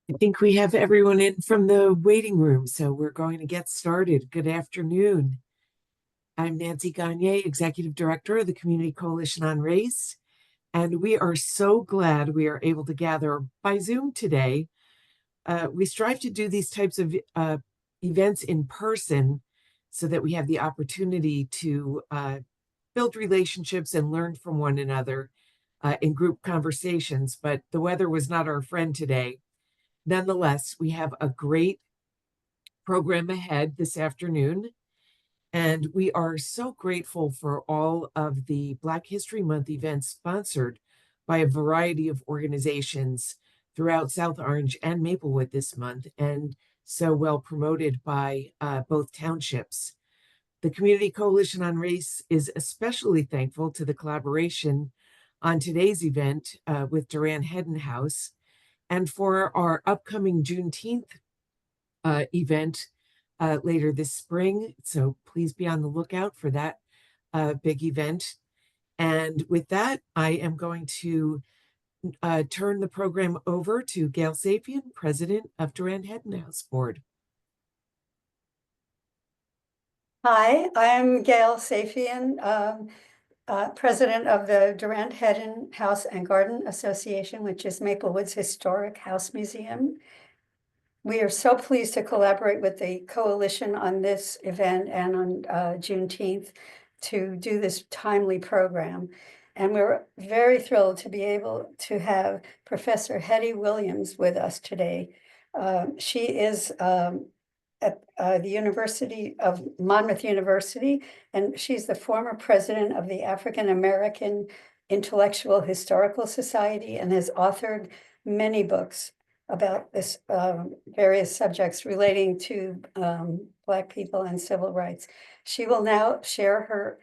I think we have everyone in from the waiting room, so we're going to get started. Good afternoon. I'm Nancy Gagne, Executive Director of the Community Coalition on Race, and we are so glad we are able to gather by Zoom today. We strive to do these types of events in person so that we have the opportunity to build relationships and learn from one another in group conversations, but the weather was not our friend today. Nonetheless, we have a great program ahead this afternoon, and we are so grateful for all of the Black History Month events sponsored by a variety of organizations throughout South Orange and Maplewood this month, and so well promoted by both townships. The Community Coalition on Race is especially thankful to the collaboration on today's event with Durand-Hedden House and for our upcoming Juneteenth event later this spring. So please be on the lookout for that big event. And with that, I am going to turn the program over to Gail Safian, President of Durand-Hedden House Board. Hi, I'm Gail Safian, President of the Durand-Hedden House and Garden Association, which is Maplewood's historic house museum. We are so pleased to collaborate with the coalition on this event and on Juneteenth to do this timely program. And we're very thrilled to be able to have Professor Hettie Williams with us today. She is at the University of Monmouth University, and she's the former president of the African American Intellectual Historical Society and has authored many books about this various subjects relating to Black people and civil rights. She will now share her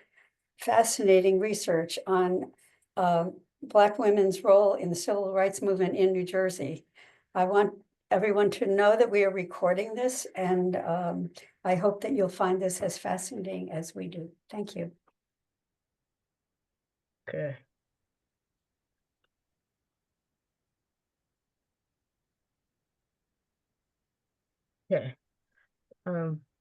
fascinating research on Black women's role in the civil rights movement in New Jersey. I want everyone to know that we are recording this, and I hope that you'll find this as fascinating as we do. Thank you. Okay. Okay.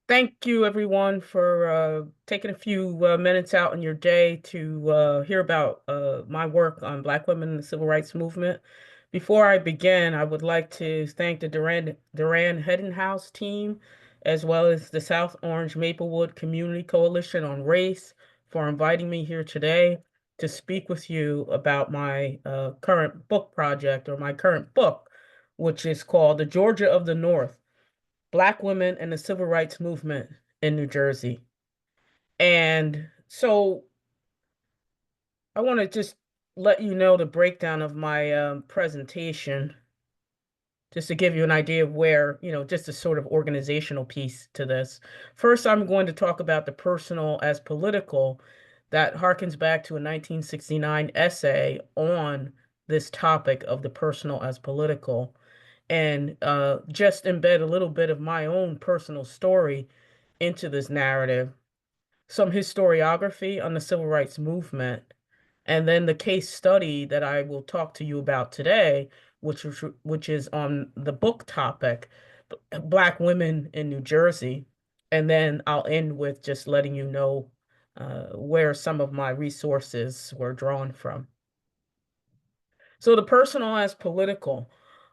Thank you, everyone, for taking a few minutes out in your day to hear about my work on Black women in the Civil Rights Movement. Before I begin, I would like to thank the Durand-Hedden House team, as well as the South Orange Maplewood Community Coalition on Race for inviting me here today to speak with you about my current book project, or my current book, which is called The Georgia of the North: Black Women and the Civil Rights Movement in New Jersey. And so I want to just let you know the breakdown of my presentation, just to give you an idea of where, just a sort of organizational piece to this. First, I'm going to talk about the personal as political that harkens back to a 1969 essay on this topic of the personal as political, and just embed a little bit of my own personal story into this narrative, some historiography on the civil rights movement, and then the case study that I will talk to you about today, which is on the book topic, Black Women in New Jersey. And then I'll end with just letting you know where some of my resources were drawn from. So the personal as political.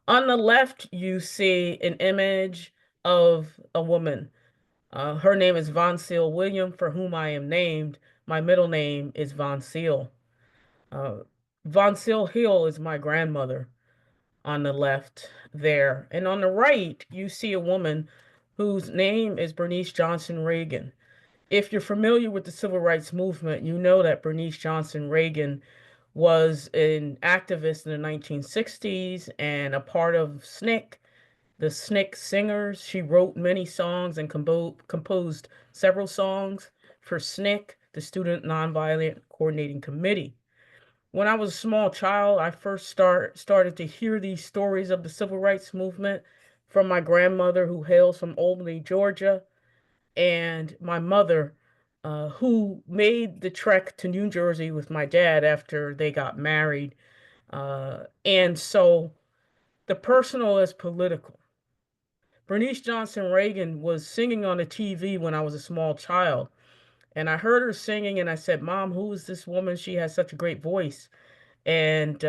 On the left, you see an image of a woman. Her name is Von Seal William, for whom I am named. My middle name is Von Seal. Von Seal Hill is my grandmother on the left there. And on the right, you see a woman whose name is Bernice Johnson Reagan. If you're familiar with the civil rights movement, you know that Bernice Johnson Reagan was an activist in the 1960s and a part of SNCC, the SNCC Singers. She wrote many songs and composed several songs for SNCC, the Student Nonviolent Coordinating Committee. When I was a small child, I first started to hear these stories of the civil rights movement from my grandmother, who hails from Albany, Georgia, and my mother, who made the trek to New Jersey with my dad after they got married. And so The personal as political. Bernice Johnson Reagan was singing on the TV when I was a small child. And I heard her singing and I said, Mom, who is this woman? She has such a great voice. And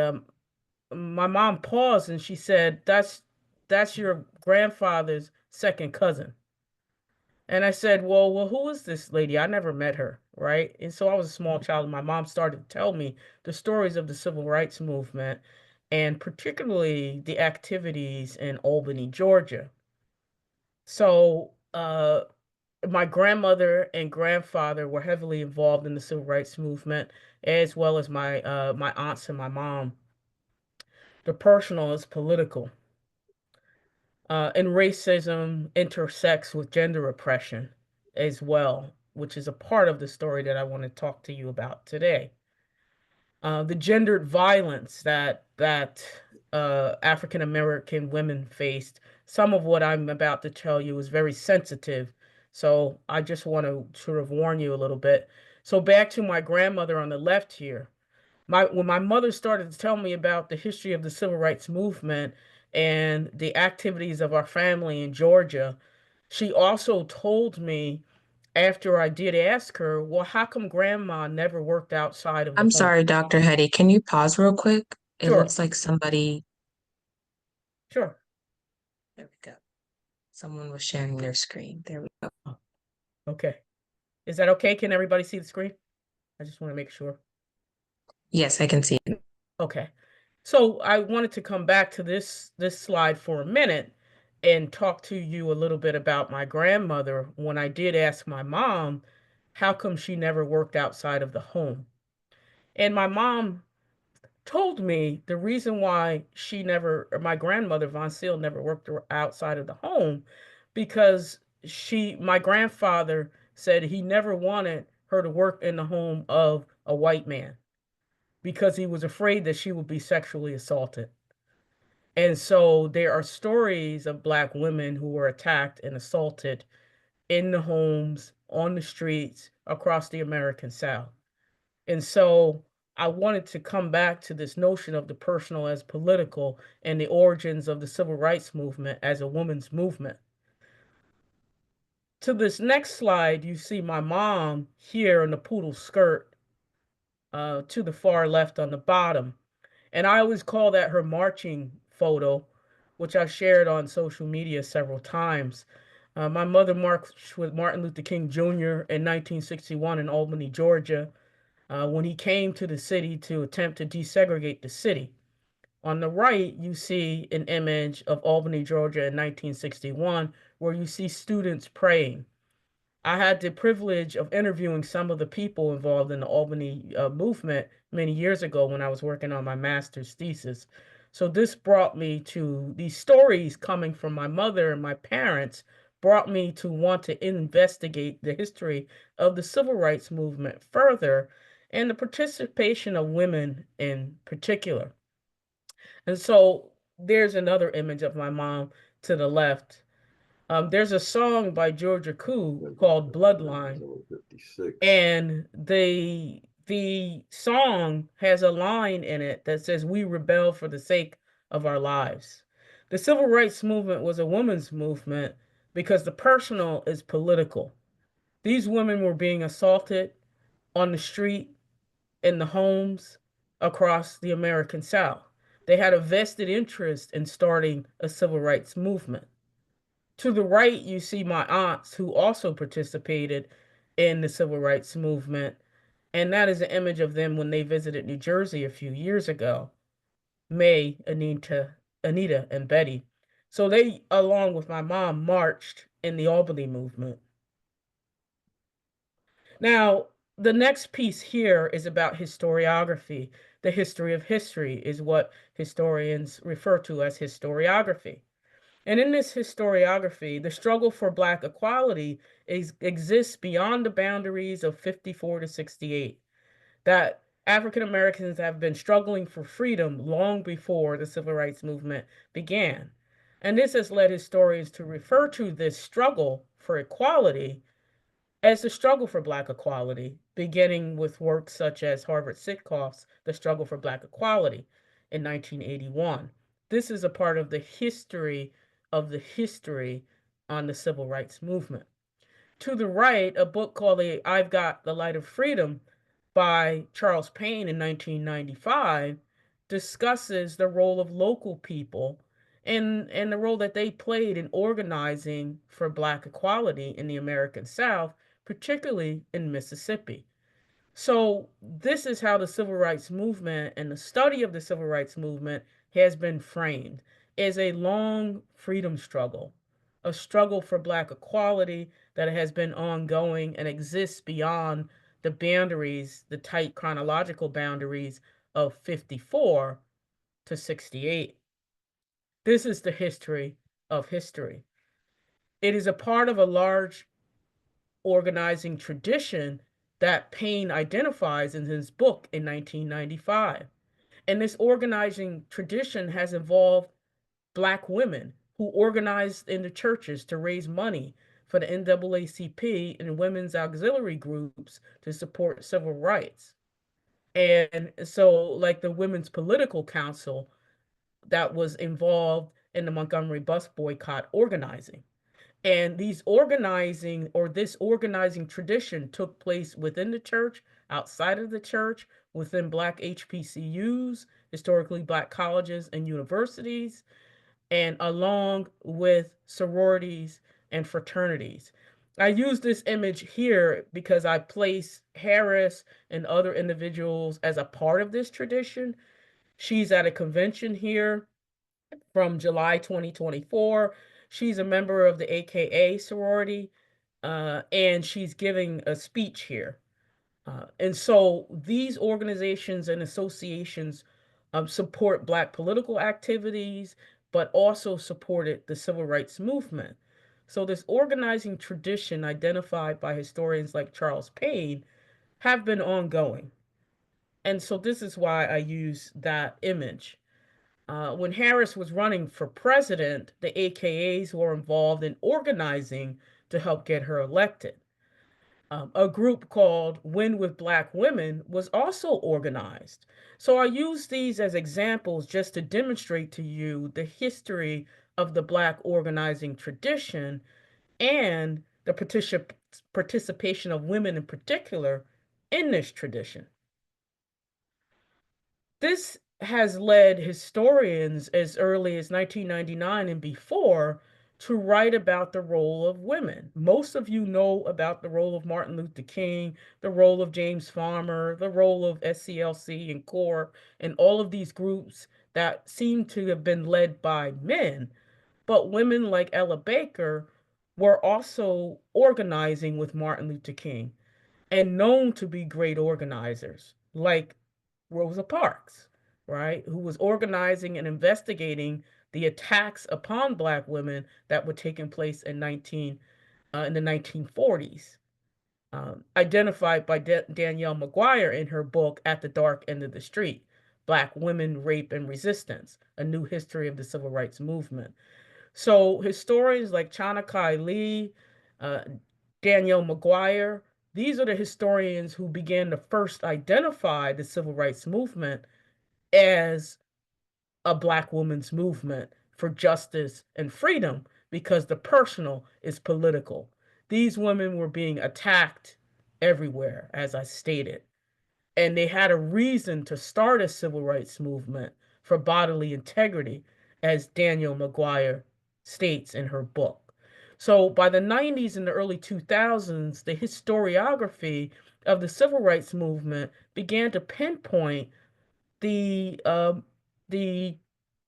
my mom paused and she said, that's your grandfather's second cousin. And I said, well, who is this lady? I never met her, right? And so I was a small child, and my mom started to tell me the stories of the civil rights movement, and particularly the activities in Albany, Georgia. So my grandmother and grandfather were heavily involved in the civil rights movement, as well as my aunts and my mom. The personal is political. And racism intersects with gender oppression as well, which is a part of the story that I want to talk to you about today. The gendered violence that African American women faced. Some of what I'm about to tell you is very sensitive, so I just want to sort of warn you a little bit. So back to my grandmother on the left here. When my mother started to tell me about the history of the civil rights movement and the activities of our family in Georgia, she also told me after I did ask her, well, how come grandma never worked outside of the I'm home? sorry, Dr. Hetty. Can you pause real quick? It Sure, looks like somebody, sure. there we go. Someone was sharing their screen. There we go. Oh, okay. Is that okay? Can everybody see the screen? I just want to make sure. Yes, I can see it. Okay. So I wanted to come back to this slide for a minute and talk to you a little bit about my grandmother when I did ask my mom, how come she never worked outside of the home? And my mom told me the reason why my grandmother, Von Seal, never worked outside of the home because my grandfather said he never wanted her to work in the home of a white man because he was afraid that she would be sexually assaulted. And so there are stories of Black women who were attacked and assaulted in the homes, on the streets, across the American South. And so I wanted to come back to this notion of the personal as political and the origins of the civil rights movement as a women's movement. To this next slide, you see my mom here in the poodle skirt to the far left on the bottom. And I always call that her marching photo, which I've shared on social media several times. My mother marched with Martin Luther King Jr. in 1961 in Albany, Georgia, when he came to the city to attempt to desegregate the city. On the right, you see an image of Albany, Georgia in 1961, where you see students praying. I had the privilege of interviewing some of the people involved in the Albany movement many years ago when I was working on my master's thesis. So this brought me to these stories coming from my mother and my parents, brought me to want to investigate the history of the civil rights movement further and the participation of women in particular. And so there's another image of my mom to the left. There's a song by Georgia Koo called Bloodline, and the song has a line in it that says, "We rebel for the sake of our lives." The civil rights movement was a women's movement because the personal is political. These women were being assaulted on the street, in the homes across the American South. They had a vested interest in starting a civil rights movement. To the right, you see my aunts who also participated in the civil rights movement. And that is an image of them when they visited New Jersey a few years ago. May, Anita, and Betty. So they, along with my mom, marched in the Albany movement. Now, the next piece here is about historiography. The history of history is what historians refer to as historiography. And in this historiography, the struggle for Black equality exists beyond the boundaries of 54 to 68. That African Americans have been struggling for freedom long before the civil rights movement began. And this has led historians to refer to this struggle for equality as the struggle for Black equality, beginning with works such as Harvard Sitkoff's The Struggle for Black Equality in 1981. this is a part of the history on the civil rights movement. To the right, a book called I've Got the Light of Freedom by Charles Payne in 1995 discusses the role of local people and the role that they played in organizing for Black equality in the American South, particularly in Mississippi. So this is how the civil rights movement and the study of the civil rights movement has been framed as a long freedom struggle, a struggle for Black equality that has been ongoing and exists beyond the boundaries, the tight chronological boundaries of 54 to 68. This is the history of history. It is a part of a large organizing tradition that Payne identifies in his book in 1995. And this organizing tradition has involved Black women who organized in the churches to raise money for the NAACP and women's auxiliary groups to support civil rights. And so, like the Women's Political Council that was involved in the Montgomery bus boycott organizing. And this organizing tradition took place within the church, outside of the church, within Black HBCUs, historically Black colleges and universities, and along with sororities and fraternities. I use this image here because I place Harris and other individuals as a part of this tradition. She's at a convention here from July 2024. She's a member of the AKA sorority, and she's giving a speech here. And so these organizations and associations support Black political activities, but also supported the civil rights movement. So this organizing tradition identified by historians like Charles Payne have been ongoing. And so this is why I use that image. When Harris was running for president, the AKAs were involved in organizing to help get her elected. A group called Win with Black Women was also organized. So I use these as examples just to demonstrate to you the history of the Black organizing tradition and the participation of women in particular in this tradition. This has led historians as early as 1999 and before to write about the role of women. Most of you know about the role of Martin Luther King, the role of James Farmer, the role of SCLC and CORE, and all of these groups that seem to have been led by men. But women like Ella Baker were also organizing with Martin Luther King and known to be great organizers, like Rosa Parks, right, who was organizing and investigating the attacks upon Black women that were taking place in the 1940s, identified by Danielle McGuire in her book At the Dark End of the Street: Black Women, Rape, and Resistance, A New History of the Civil Rights Movement. So historians like Chana Kai Lee, Danielle McGuire, these are the historians who began to first identify the civil rights movement as a Black woman's movement for justice and freedom, because the personal is political. These women were being attacked everywhere, as I stated, and they had a reason to start a civil rights movement for bodily integrity, as Danielle McGuire states in her book. So by the 90s and the early 2000s, the historiography of the civil rights movement began to pinpoint the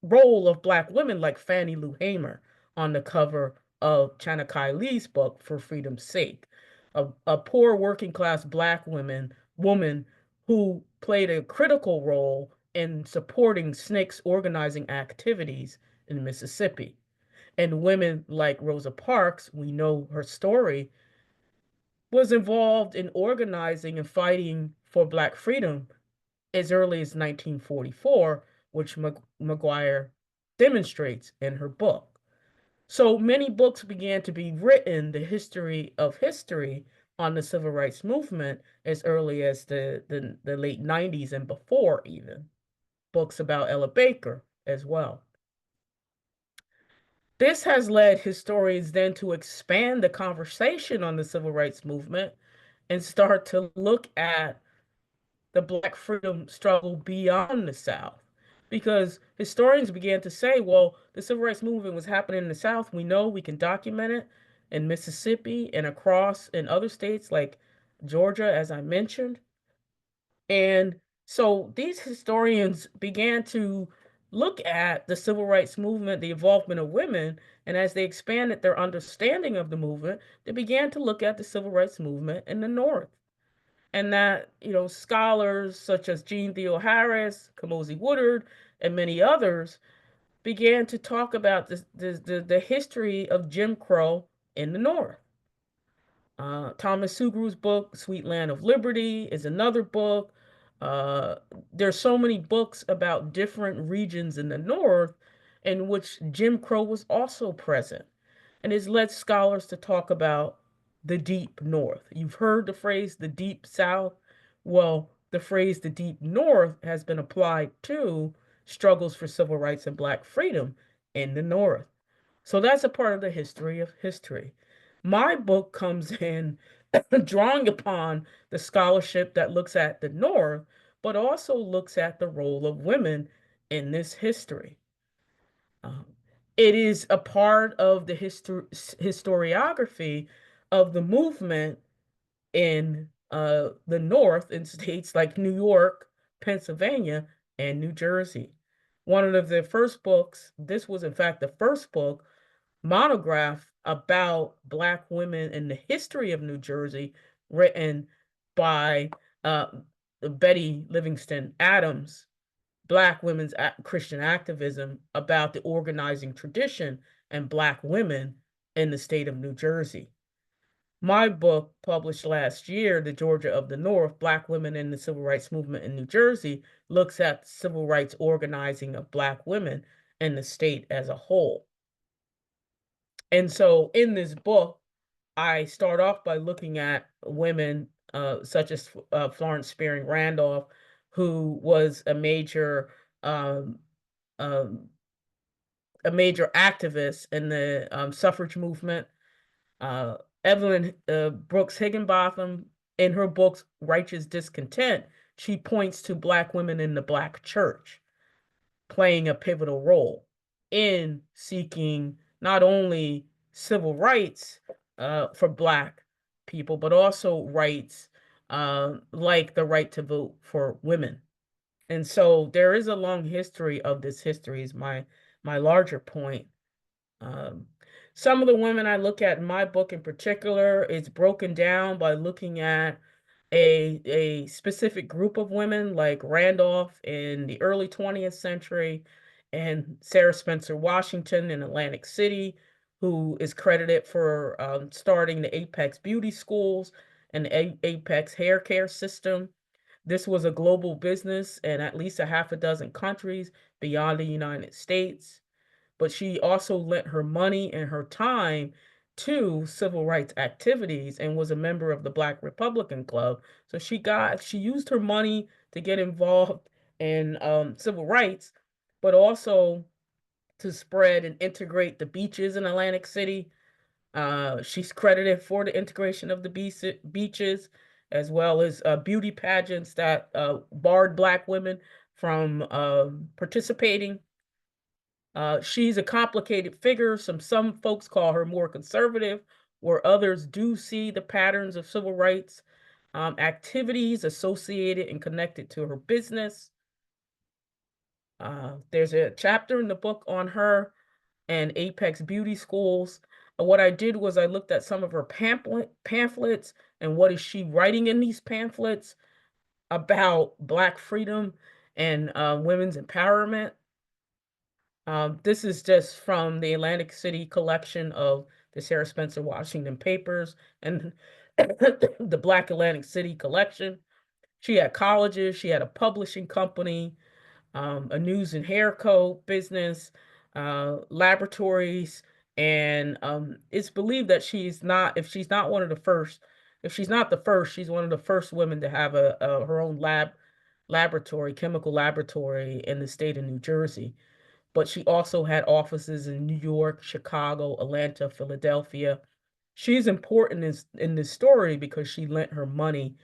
role of Black women like Fannie Lou Hamer on the cover of Chana Kai Lee's book, For Freedom's Sake, a poor working class Black woman who played a critical role in supporting SNCC's organizing activities in Mississippi. And women like Rosa Parks, we know her story, was involved in organizing and fighting for Black freedom as early as 1944, which McGuire demonstrates in her book. So many books began to be written, the history of history, on the civil rights movement as early as the late 90s and before even. Books about Ella Baker as well. This has led historians then to expand the conversation on the civil rights movement and start to look at the Black freedom struggle beyond the South. Because historians began to say, well, the civil rights movement was happening in the South. We know, we can document it in Mississippi and across in other states like Georgia, as I mentioned. And so these historians began to look at the civil rights movement, the involvement of women, and as they expanded their understanding of the movement, they began to look at the civil rights movement in the North. And that, scholars such as Jean Theo Harris, Kamosi Woodard, and many others began to talk about the history of Jim Crow in the North. Thomas Sugrew's book, Sweet Land of Liberty, is another book. There's so many books about different regions in the North in which Jim Crow was also present, and has led scholars to talk about the deep North. You've heard the phrase the deep South. Well, the phrase the deep North has been applied to struggles for civil rights and Black freedom in the North. So that's a part of the history of history. My book comes in drawing upon the scholarship that looks at the North, but also looks at the role of women in this history. Um, it is a part of the historiography of the movement in the North in states like New York, Pennsylvania, and New Jersey. One of the first books, this was in fact the first book, monograph about Black women in the history of New Jersey, written by Betty Livingston Adams, Black women's Christian activism about the organizing tradition and Black women in the state of New Jersey. My book, published last year, The Georgia of the North, Black Women in the Civil Rights Movement in New Jersey, looks at civil rights organizing of Black women in the state as a whole. And so in this book, I start off by looking at women such as Florence Spearing Randolph, who was um, um, a major activist in the suffrage movement. Evelyn Brooks Higginbotham, in her books Righteous Discontent, she points to Black women in the Black church playing a pivotal role in seeking not only civil rights for Black people, but also rights like the right to vote for women. And so there is a long history of this history, is my larger point. Um, some of the women I look at in my book in particular is broken down by looking at a specific group of women like Randolph in the early 20th century and Sarah Spencer Washington in Atlantic City, who is credited for starting the Apex Beauty Schools and the Apex Hair Care System. This was a global business in at least a half a dozen countries beyond the United States, but she also lent her money and her time to civil rights activities and was a member of the Black Republican Club. So she used her money to get involved in civil rights, but also to spread and integrate the beaches in Atlantic City. She's credited for the integration of the beaches, as well as beauty pageants that barred Black women from participating. She's a complicated figure. Some folks call her more conservative, where others do see the patterns of civil rights activities associated and connected to her business. There's a chapter in the book on her and Apex Beauty Schools. What I did was I looked at some of her pamphlets and what is she writing in these pamphlets about Black freedom and women's empowerment. This is just from the Atlantic City collection of the Sarah Spencer Washington papers and the Black Atlantic City collection. She had colleges, she had a publishing company, a news and hair co business, laboratories, and it's believed that if she's not one of the first, if she's not the first, she's one of the first women to have her own chemical laboratory in the state of New Jersey. but she also had offices in New York, Chicago, Atlanta, Philadelphia. She's important in this story because she lent her money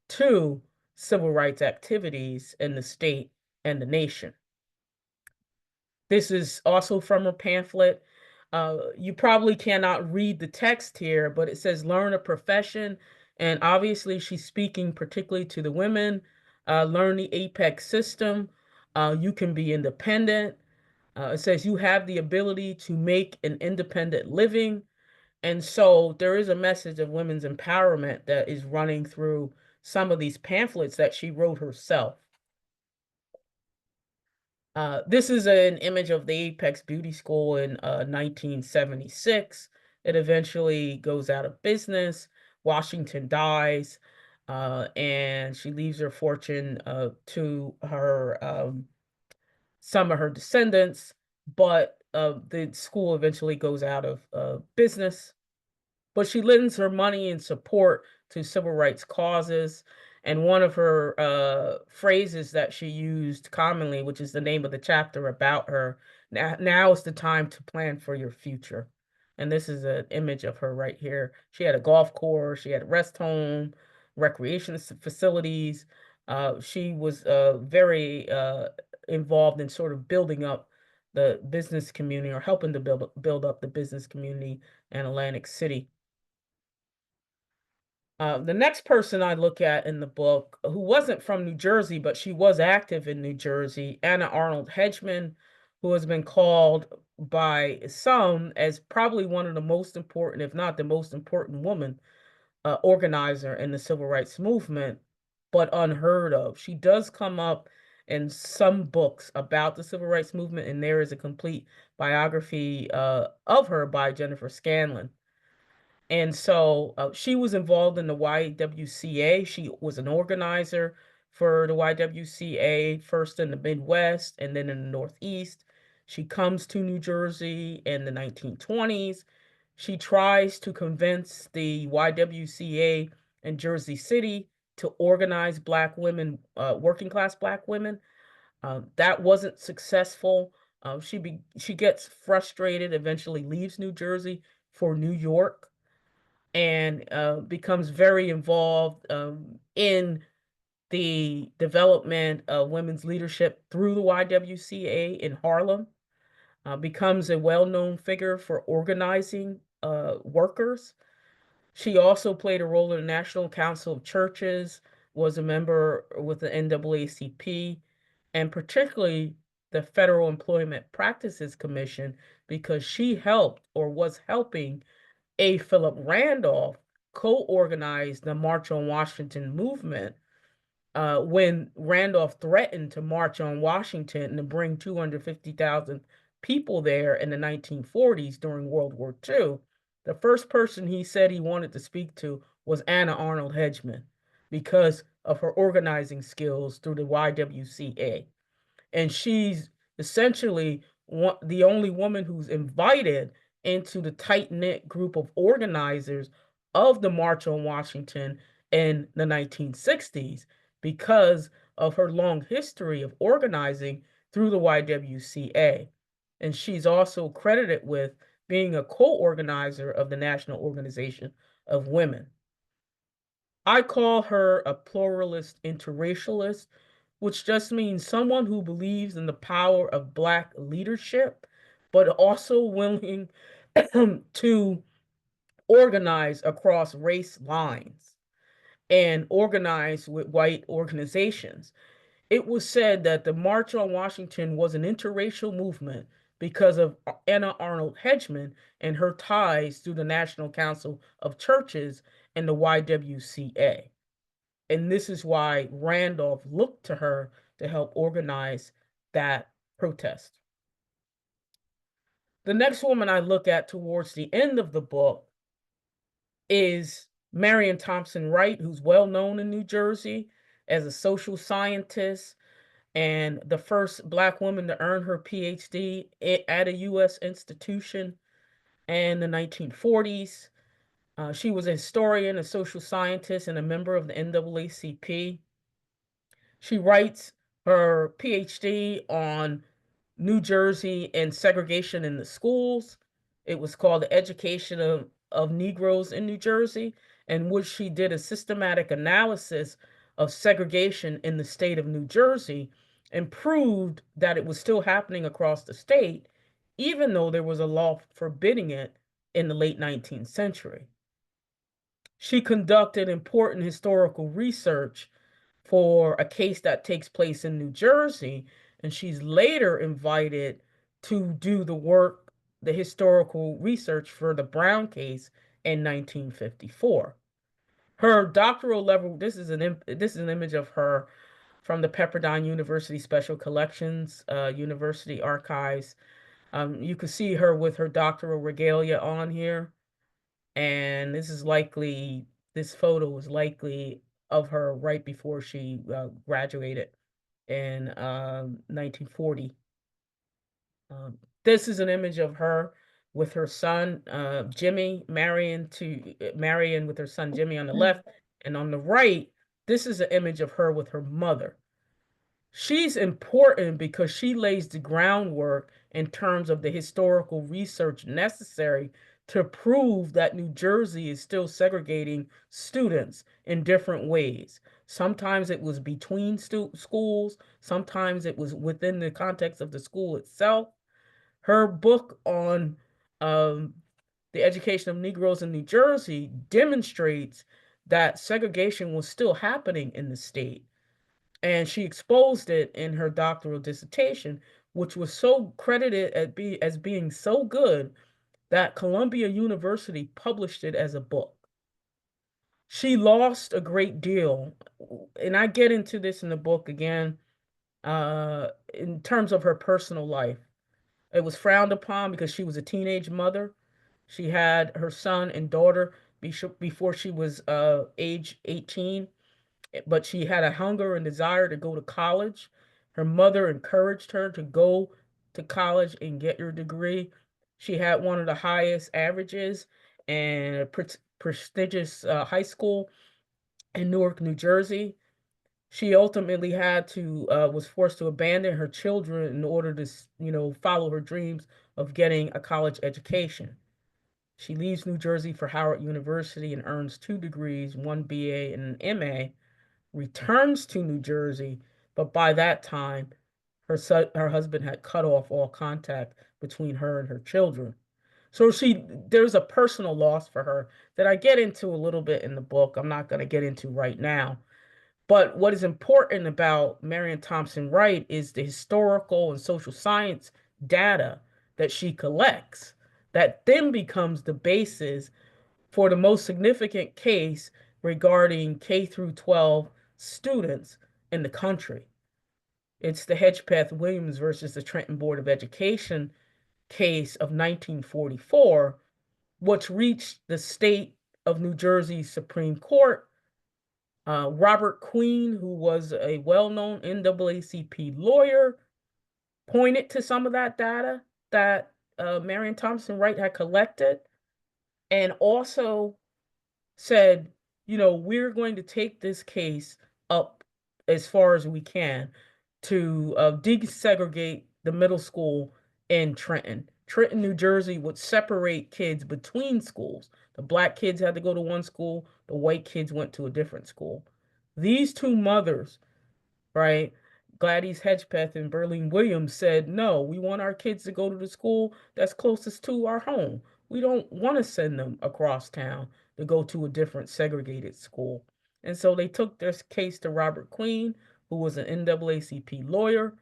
to civil rights activities in the state and the nation. This is also from her pamphlet. You probably cannot read the text here, but it says learn a profession. And obviously, she's speaking particularly to the women. Learn the APEX system. You can be independent. It says you have the ability to make an independent living. And so there is a message of women's empowerment that is running through some of these pamphlets that she wrote herself. This is an image of the Apex Beauty School in 1976. It eventually goes out of business. Washington dies, and she leaves her fortune to her some of her descendants, but the school eventually goes out of business. But she lends her money and support to civil rights causes. And one of her phrases that she used commonly, which is the name of the chapter about her, now is the time to plan for your future. And this is an image of her right here. She had a golf course, she had a rest home, recreation facilities. She was very involved in sort of building up the business community, or helping to build up the business community in Atlantic City. The next person I look at in the book, who wasn't from New Jersey, but she was active in New Jersey, Anna Arnold Hedgeman, who has been called by some as probably one of the most important, if not the most important woman organizer in the civil rights movement, but unheard of. She does come up in some books about the civil rights movement, and there is a complete biography of her by Jennifer Scanlon. And so she was involved in the YWCA. She was an organizer for the YWCA, first in the Midwest and then in the Northeast. She comes to New Jersey in the 1920s. She tries to convince the YWCA in Jersey City to organize Black women, working class Black women. That wasn't successful. She gets frustrated, eventually leaves New Jersey for New York, and becomes very involved in the development of women's leadership through the YWCA in Harlem, becomes a well-known figure for organizing workers. She also played a role in the National Council of Churches, was a member with the NAACP, and particularly the Federal Employment Practices Commission, because she helped, or was helping, A. Philip Randolph co-organized the March on Washington movement when Randolph threatened to march on Washington and to bring 250,000 people there in the 1940s during World War II. The first person he said he wanted to speak to was Anna Arnold Hedgeman because of her organizing skills through the YWCA. And she's essentially the only woman who's invited into the tight-knit group of organizers of the March on Washington in the 1960s because of her long history of organizing through the YWCA. And she's also credited with being a co-organizer of the National Organization of Women. I call her a pluralist interracialist, which just means someone who believes in the power of Black leadership, but also willing to organize across race lines and organize with white organizations. It was said that the March on Washington was an interracial movement because of Anna Arnold Hedgeman and her ties through the National Council of Churches and the YWCA. And this is why Randolph looked to her to help organize that protest. The next woman I look at towards the end of the book is Marion Thompson Wright, who's well known in New Jersey as a social scientist and the first Black woman to earn her PhD at a U.S. institution in the 1940s. She was a historian, a social scientist, and a member of the NAACP. She writes her PhD on New Jersey and segregation in the schools. It was called The Education of Negroes in New Jersey, in which she did a systematic analysis of segregation in the state of New Jersey and proved that it was still happening across the state, even though there was a law forbidding it in the late 19th century. She conducted important historical research for a case that takes place in New Jersey, and she's later invited to do the historical research for the Brown case in 1954. Her doctoral level, this is an image of her from the Pepperdine University Special Collections, University Archives. You can see her with her doctoral regalia on here, and this photo is likely of her right before she graduated in 1940. This is an image of her with her son Jimmy, Marion with her son Jimmy on the left, and on the right, this is an image of her with her mother. She's important because she lays the groundwork in terms of the historical research necessary to prove that New Jersey is still segregating students in different ways. Sometimes it was between schools, sometimes it was within the context of the school itself. Her book on the education of Negroes in New Jersey demonstrates that segregation was still happening in the state. And she exposed it in her doctoral dissertation, which was so credited as being so good that Columbia University published it as a book. She lost a great deal, and I get into this in the book again, in terms of her personal life. It was frowned upon because she was a teenage mother. She had her son and daughter before she was age 18, but she had a hunger and desire to go to college. Her mother encouraged her to go to college and get your degree. She had one of the highest averages in a prestigious high school in Newark, New Jersey. She ultimately was forced to abandon her children in order to, follow her dreams of getting a college education. She leaves New Jersey for Howard University and earns 2 degrees, 1 BA and an MA, returns to New Jersey, but by that time, her husband had cut off all contact between her and her children. So there's a personal loss for her that I get into a little bit in the book. I'm not going to get into right now. But what is important about Marion Thompson Wright is the historical and social science data that she collects that then becomes the basis for the most significant case regarding K through 12 students in the country. It's the Hedgepeth Williams versus the Trenton Board of Education case of 1944, which reached the state of New Jersey Supreme Court. Robert Queen, who was a well-known NAACP lawyer, pointed to some of that data that Marion Thompson Wright had collected, and also said, we're going to take this case up as far as we can to desegregate the middle school in Trenton. Trenton, New Jersey would separate kids between schools. The black kids had to go to one school, the white kids went to a different school. These two mothers, right, Gladys Hedgepeth and Berlin Williams, said, no, we want our kids to go to the school that's closest to our home. We don't want to send them across town to go to a different segregated school. And so they took this case to Robert Queen, who was an NAACP lawyer.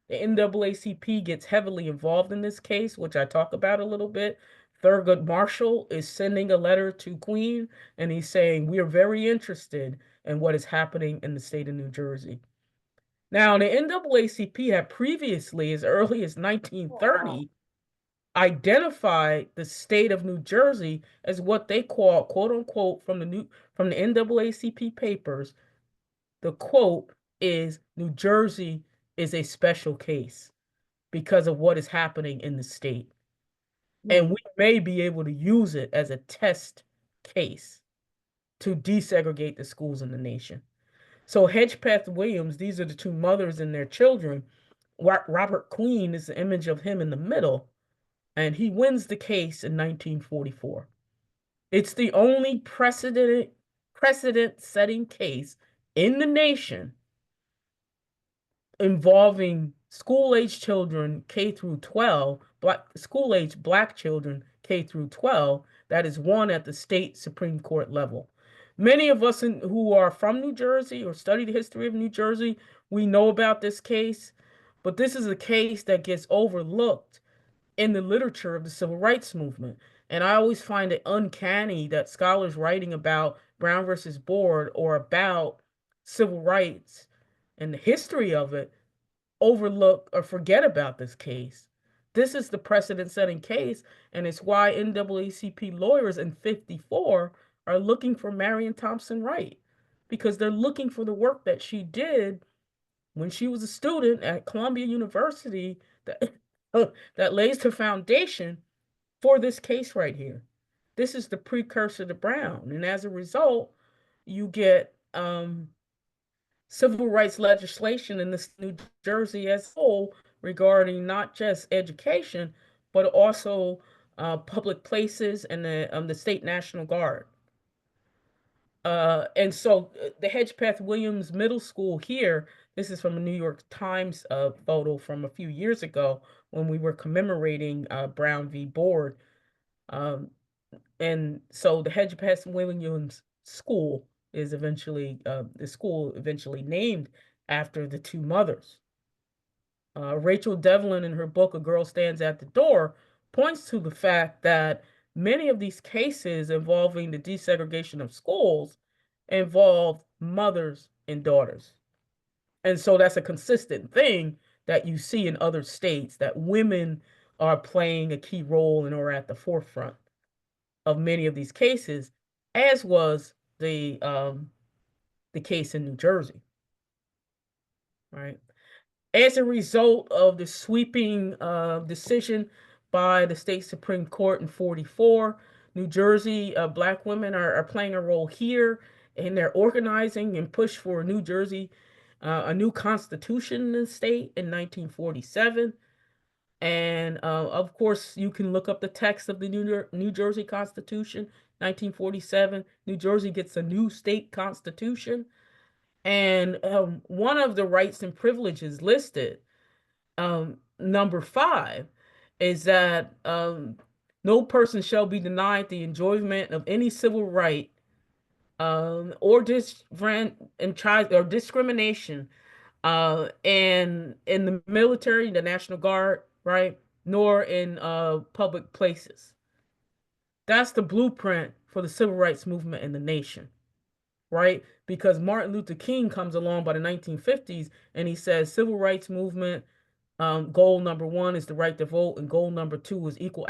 The NAACP gets heavily involved in this case, which I talk about a little bit. Thurgood Marshall is sending a letter to Queen, and he's saying, we are very interested in what is happening in the state of New Jersey. Now, the NAACP had previously, as early as 1930, identified the state of New Jersey as what they call, quote unquote, from the NAACP papers, the quote is, New Jersey is a special case because of what is happening in the state. And we may be able to use it as a test case to desegregate the schools in the nation. So Hedgepeth Williams, these are the two mothers and their children, Robert Queen is the image of him in the middle, and he wins the case in 1944. It's the only precedent-setting case in the nation involving school-age children K through 12, school-age Black children K through 12, that is won at the state Supreme Court level. Many of us who are from New Jersey or study the history of New Jersey, we know about this case, but this is a case that gets overlooked in the literature of the civil rights movement. And I always find it uncanny that scholars writing about Brown versus Board or about civil rights and the history of it overlook or forget about this case. This is the precedent-setting case, and it's why NAACP lawyers in 54 are looking for Marion Thompson Wright, because they're looking for the work that she did when she was a student at Columbia University that, that lays the foundation for this case right here. This is the precursor to Brown, and as a result, you get civil rights legislation in this New Jersey as a whole regarding not just education, but also public places and the state National Guard. And so the Hedgepeth Williams Middle School here, this is from a New York Times photo from a few years ago when we were commemorating Brown v. Board. And so the Hedgepeth Williams School is eventually, the school eventually named after the two mothers. Rachel Devlin, in her book, A Girl Stands at the Door, points to the fact that many of these cases involving the desegregation of schools involve mothers and daughters. And so that's a consistent thing that you see in other states, that women are playing a key role and are at the forefront of many of these cases, as was the case in New Jersey, right? As a result of the sweeping decision by the state Supreme Court in 44, New Jersey Black women are playing a role here, and they're organizing and push for New Jersey, a new constitution in the state in 1947. And of course, you can look up the text of the New Jersey Constitution, 1947. New Jersey gets a new state constitution. And one of the rights and privileges listed, number 5, is that no person shall be denied the enjoyment of any civil right or discrimination in the military, the National Guard, right, nor in public places. That's the blueprint for the civil rights movement in the nation, right? Because Martin Luther King comes along by the 1950s and he says civil rights movement, goal number 1 is the right to vote, and goal number 2 is equal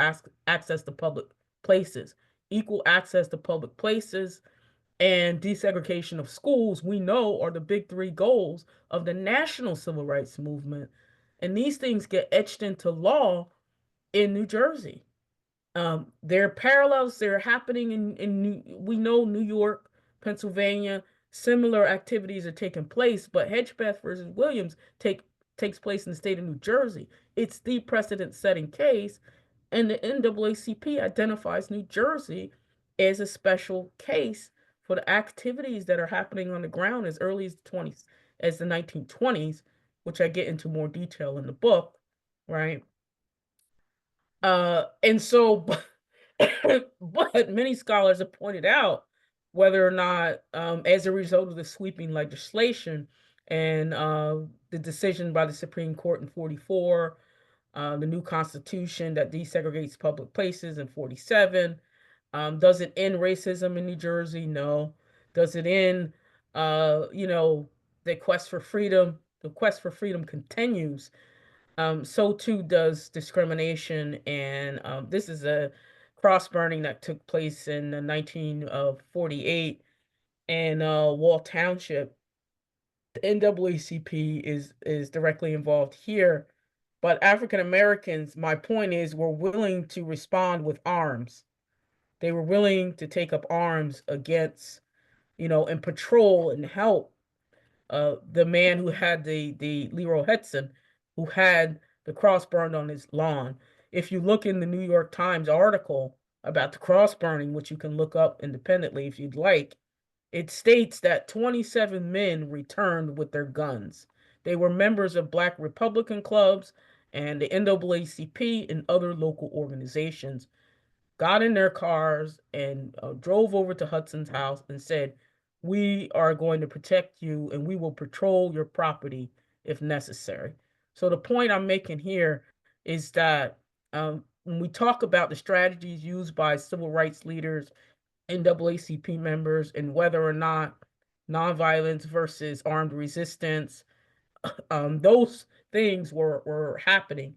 access to public places. Equal access to public places and desegregation of schools, we know, are the big 3 goals of the national civil rights movement. And these things get etched into law in New Jersey. There are parallels, they're happening in we know New York, Pennsylvania, similar activities are taking place, but Hedgepeth versus Williams takes place in the state of New Jersey. It's the precedent-setting case, and the NAACP identifies New Jersey as a special case for the activities that are happening on the ground as early as the 1920s, which I get into more detail in the book, right? And so, but many scholars have pointed out whether or not, as a result of the sweeping legislation and the decision by the Supreme Court in 44, the new constitution that desegregates public places in 47, does it end racism in New Jersey? No. Does it end, the quest for freedom? The quest for freedom continues. So too does discrimination, and this is a cross burning that took place in 1948 in Wall Township. The NAACP is directly involved here, but African Americans, my point is, were willing to respond with arms. They were willing to take up arms against, and patrol and help the man who had the Leroy Hudson, who had the cross burned on his lawn. If you look in the New York Times article about the cross burning, which you can look up independently if you'd like, it states that 27 men returned with their guns. They were members of Black Republican clubs and the NAACP and other local organizations, got in their cars and drove over to Hudson's house and said, "We are going to protect you and we will patrol your property if necessary." So the point I'm making here is that when we talk about the strategies used by civil rights leaders, NAACP members, and whether or not nonviolence versus armed resistance, those things were happening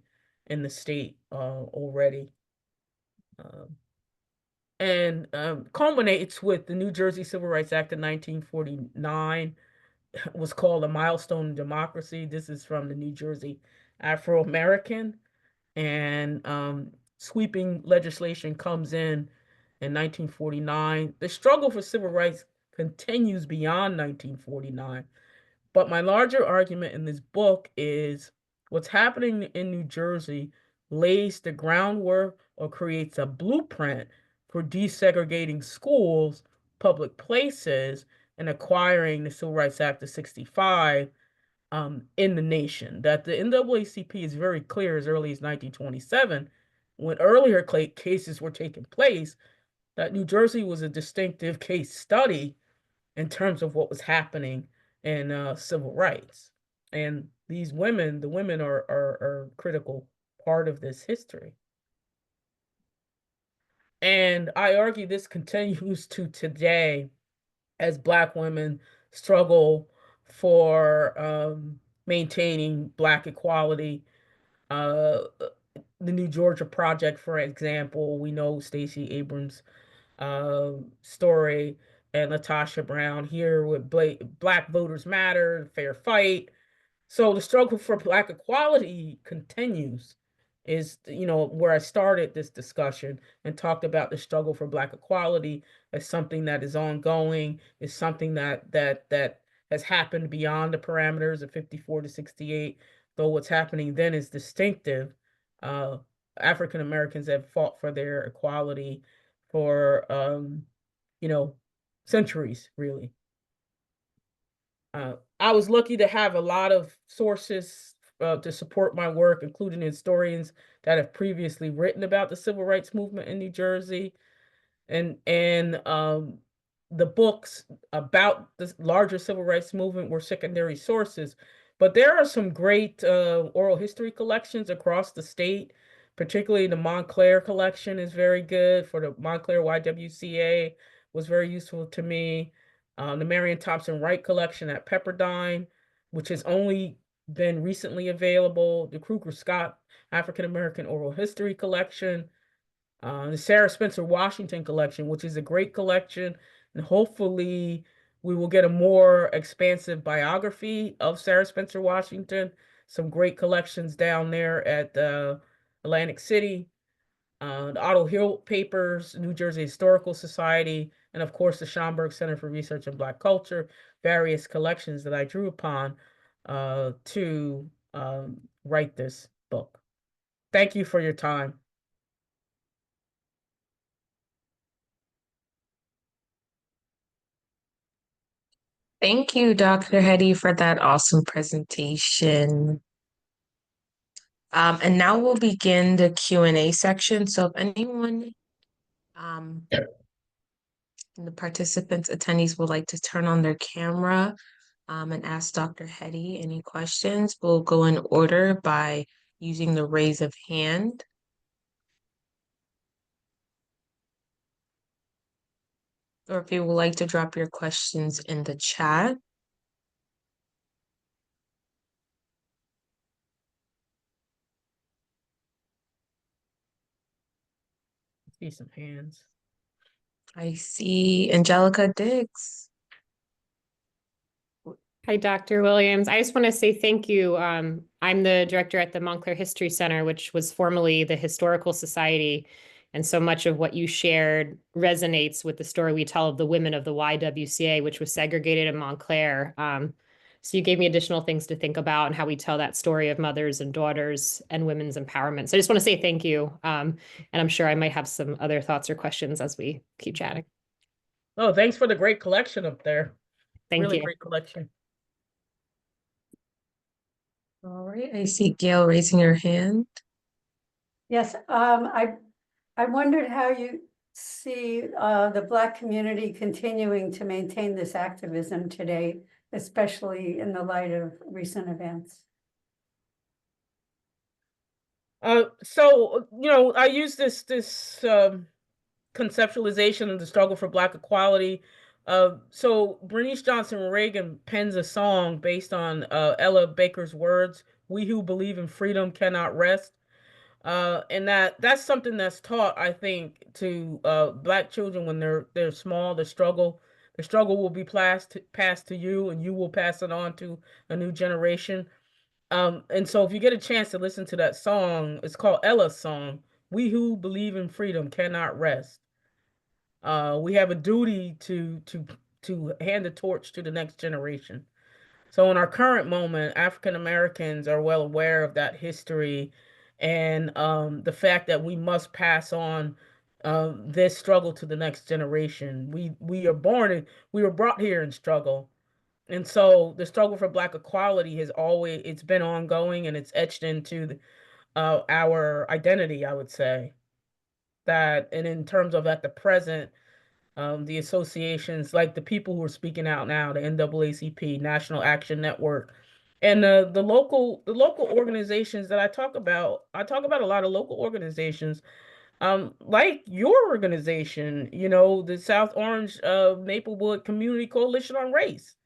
in the state already. And culminates with the New Jersey Civil Rights Act of 1949. Was called a milestone in democracy. This is from the New Jersey Afro-American. And sweeping legislation comes in 1949. The struggle for civil rights continues beyond 1949. But my larger argument in this book is what's happening in New Jersey lays the groundwork or creates a blueprint for desegregating schools, public places, and acquiring the Civil Rights Act of 65 in the nation. That the NAACP is very clear as early as 1927, when earlier cases were taking place, that New Jersey was a distinctive case study in terms of what was happening in civil rights. And these women, the women are a critical part of this history. And I argue this continues to today as Black women struggle for maintaining Black equality. The New Georgia Project, for example, we know Stacey Abrams' story, and Latasha Brown here with Black Voters Matter, Fair Fight. So the struggle for Black equality continues, is, where I started this discussion and talked about the struggle for Black equality as something that is ongoing, is something that has happened beyond the parameters of 54 to 68, though what's happening then is distinctive. African Americans have fought for their equality for centuries, really. I was lucky to have a lot of sources to support my work, including historians that have previously written about the civil rights movement in New Jersey, and the books about the larger civil rights movement were secondary sources. But there are some great oral history collections across the state, particularly the Montclair collection is very good. For the Montclair YWCA was very useful to me. The Marion Thompson Wright collection at Pepperdine, which has only been recently available. The Kruger Scott African American Oral History collection. The Sarah Spencer Washington collection, which is a great collection. And hopefully we will get a more expansive biography of Sarah Spencer Washington. Some great collections down there at Atlantic City. The Otto Hill Papers, New Jersey Historical Society, and of course the Schomburg Center for Research in Black Culture, various collections that I drew upon to write this book. Thank you for your time. Thank you, Dr. Hettie, for that awesome presentation. And now we'll begin the Q&A section. So if anyone the participants, attendees would like to turn on their camera and ask Dr. Hettie any questions, we'll go in order by using the raise of hand. Or if you would like to drop your questions in the chat. See some hands. I see Angelica Diggs. Hi, Dr. Williams. I just want to say thank you. I'm the director at the Montclair History Center, which was formerly the Historical Society. And so much of what you shared resonates with the story we tell of the women of the YWCA, which was segregated in Montclair. So you gave me additional things to think about and how we tell that story of mothers and daughters and women's empowerment. So I just want to say thank you. And I'm sure I might have some other thoughts or questions as we keep chatting. Oh, thanks for the great collection up there. Thank Really you. great collection. All right, I see Gail raising her hand. Yes, I wondered how you see the Black community continuing to maintain this activism today, especially in the light of recent events. So, I use this conceptualization of the struggle for Black equality. So Bernice Johnson Reagan pens a song based on Ella Baker's words, "We who believe in freedom cannot rest." And that's something that's taught, I think, to Black children when they're small. The struggle will be passed to you, and you will pass it on to a new generation. And so if you get a chance to listen to that song, it's called Ella's song. "We who believe in freedom cannot rest." We have a duty to hand the torch to the next generation. So in our current moment, African Americans are well aware of that history and the fact that we must pass on this struggle to the next generation. We were brought here in struggle. And so the struggle for Black equality it's been ongoing, and it's etched into our identity, I would say. And in terms of at the present, the associations like the people who are speaking out now, the NAACP, National Action Network, and the local organizations that I talk about. I talk about a lot of local organizations, like your organization, the South Orange Maplewood Community Coalition on Race.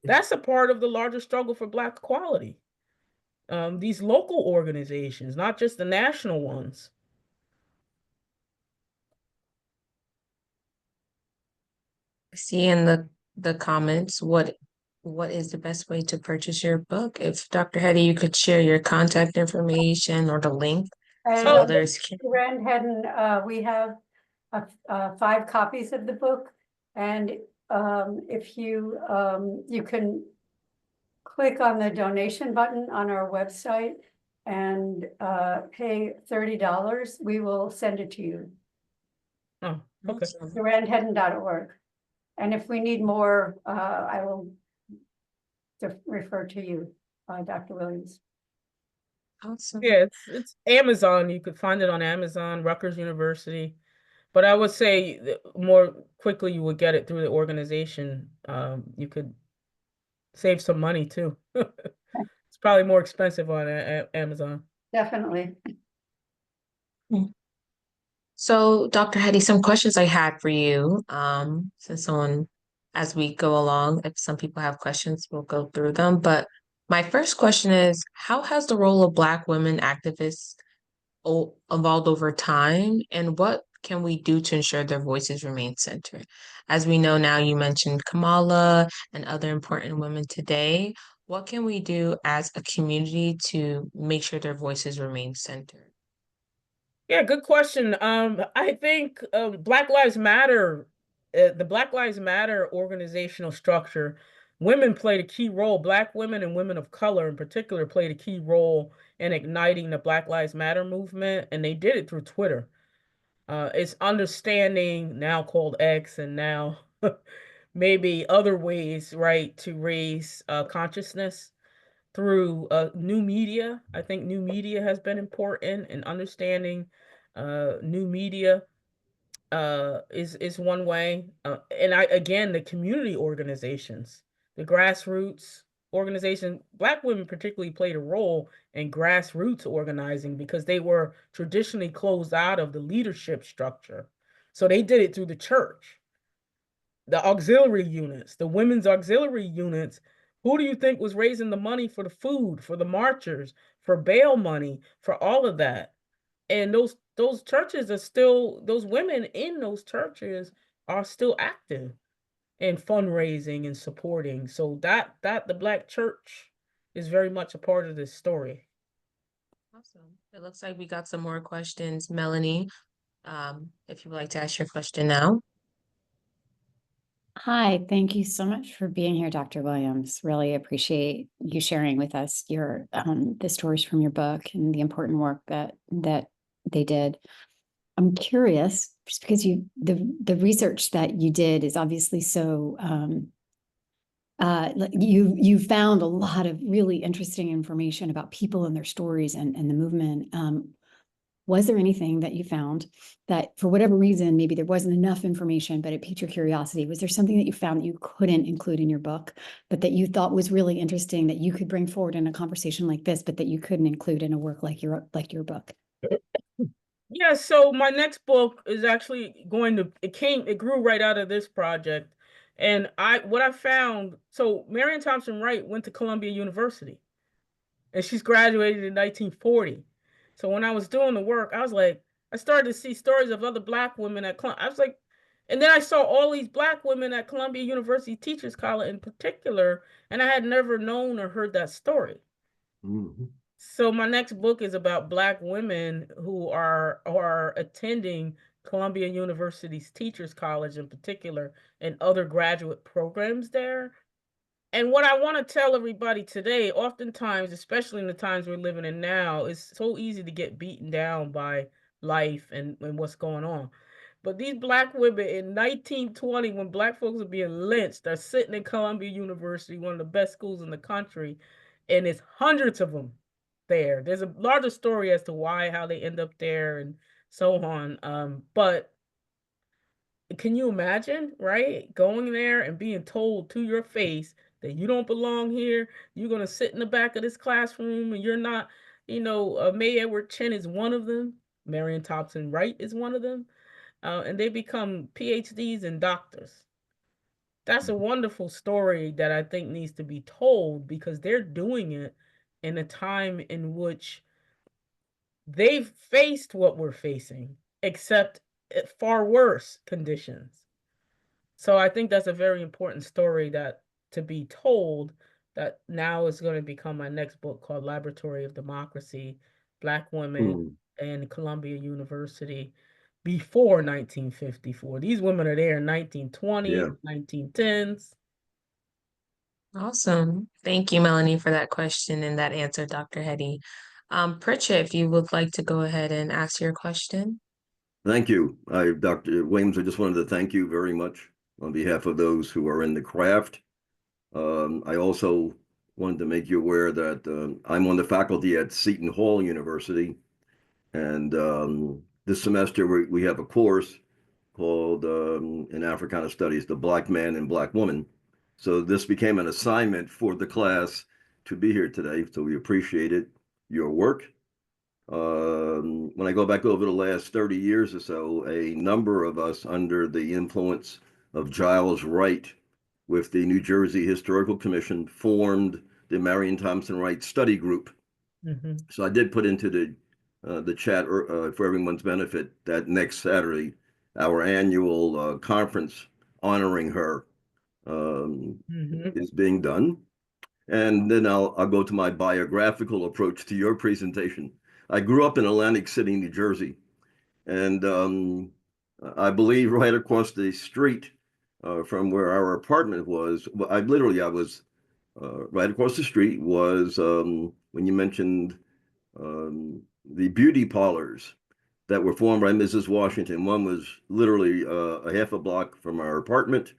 That's a part of the larger struggle for Black equality. These local organizations, not just the national ones. I see in the comments what is the best way to purchase your book? If Dr. Hetty, you could share your contact information or the link so And others can. Durand-Hedden, we have 5 copies of the book, and if you you can click on the donation button on our website and pay $30, we will send it to you. Oh, okay. Awesome. Durand-Hedden.org. And if we need more, I will refer to you, Dr. Williams. Awesome. Yeah, it's Amazon. You could find it on Amazon, Rutgers University. But I would say more quickly you would get it through the organization. You could save some money too. It's probably more expensive on Amazon. Definitely. So, Dr. Hetty, some questions I had for you. As we go along, if some people have questions, we'll go through them. But my first question is, how has the role of Black women activists evolved over time, and what can we do to ensure their voices remain centered? As we know now, you mentioned Kamala and other important women today. What can we do as a community to make sure their voices remain centered? Yeah, good question. I think Black Lives Matter, the Black Lives Matter organizational structure, women played a key role. Black women and women of color in particular played a key role in igniting the Black Lives Matter movement, and they did it through Twitter. It's understanding, now called X, and now maybe other ways, right, to raise consciousness through new media. I think new media has been important in understanding new media is one way. And again, the community organizations, the grassroots organization, Black women particularly played a role in grassroots organizing because they were traditionally closed out of the leadership structure. So they did it through the church, the auxiliary units, the women's auxiliary units. Who do you think was raising the money for the food, for the marchers, for bail money, for all of that? And those churches are still, those women in those churches are still active in fundraising and supporting. So that the Black church is very much a part of this story. Awesome. It looks like we got some more questions. Melanie, if you would like to ask your question now. Hi, thank you so much for being here, Dr. Williams. Really appreciate you sharing with us your the stories from your book and the important work that they did. I'm curious, just because the research that you did is obviously so you found a lot of really interesting information about people and their stories and the movement. Was there anything that you found that for whatever reason, maybe there wasn't enough information, but it piqued your curiosity? Was there something that you found that you couldn't include in your book, but that you thought was really interesting that you could bring forward in a conversation like this, but that you couldn't include in a work like your book? Yeah, so my next book is actually it grew right out of this project. And what I found, so Marion Thompson Wright went to Columbia University and she's graduated in 1940. So when I was doing the work, I was like, I started to see stories of other Black women at Columbia. I was like, and then I saw all these Black women at Columbia University Teachers College in particular, and I had never known or heard that story. Mhm. So my next book is about Black women who are attending Columbia University's Teachers College in particular and other graduate programs there. And what I want to tell everybody today, oftentimes, especially in the times we're living in now, it's so easy to get beaten down by life and what's going on. But these Black women in 1920, when Black folks are being lynched, are sitting in Columbia University, one of the best schools in the country, and it's hundreds of them there. There's a larger story as to why, how they end up there, and so on. But can you imagine, right? Going there and being told to your face that you don't belong here. You're going to sit in the back of this classroom and you're not, May Edward Chin is one of them. Marion Thompson Wright is one of them. And they become PhDs and doctors. That's a wonderful story that I think needs to be told because they're doing it in a time in which they've faced what we're facing, except far worse conditions. So I think that's a very important story that to be told that now is going to become my next book called Laboratory of Democracy, Black Women and Columbia University before 1954. These women are there in 1920s, Yeah. 1910s. Awesome. Thank you, Melanie, for that question and that answer, Dr. Hetty. Pritchett, if you would like to go ahead and ask your question. Thank you. Dr. Williams, I just wanted to thank you very much on behalf of those who are in the craft. I also wanted to make you aware that I'm on the faculty at Seton Hall University. And this semester we have a course called in Africana Studies, The Black Man and Black Woman. So this became an assignment for the class to be here today. So we appreciate your work. When I go back over the last 30 years or so, a number of us under the influence of Giles Wright with the New Jersey Historical Commission formed the Marion Thompson Wright Study Group. Mm-hmm. So I did put into the chat for everyone's benefit that next Saturday, our annual conference honoring her is being done. And then I'll go to my biographical approach to your presentation. I grew up in Atlantic City, New Jersey, and I believe right across the street from where our apartment was, I was right across the street was when you mentioned the beauty parlors that were formed by Mrs. Washington. One was literally a half a block from our apartment.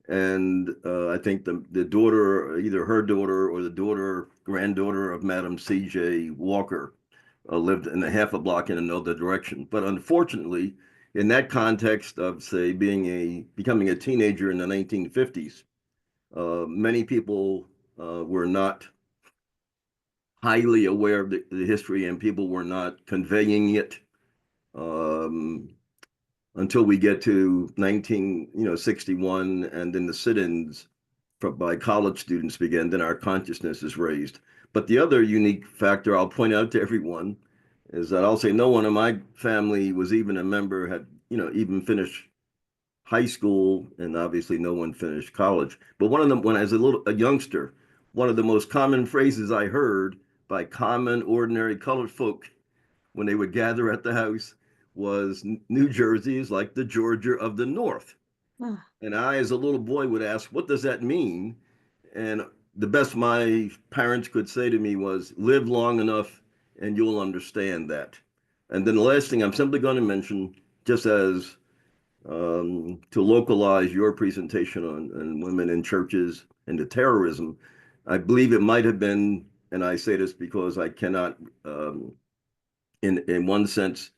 And I think the daughter, either her daughter or the granddaughter of Madam C.J. Walker, lived in a half a block in another direction. But unfortunately, in that context of, say, becoming a teenager in the 1950s, many people were not highly aware of the history, and people were not conveying it until we get to 1961, and then the sit-ins by college students began. Then our consciousness is raised. But the other unique factor I'll point out to everyone is that I'll say no one in my family was even a member, had even finished high school, and obviously no one finished college. But one of them, when I was a youngster, one of the most common phrases I heard by common, ordinary colored folk when they would gather at the house was New Jersey is like the Georgia of the North. And I, as a little boy, would ask, what does that mean? And the best my parents could say to me was, live long enough and you'll understand that. And then the last thing I'm simply going to mention, just as to localize your presentation on women in churches and the terrorism, I believe it might have been, and I say this because I cannot, in one sense,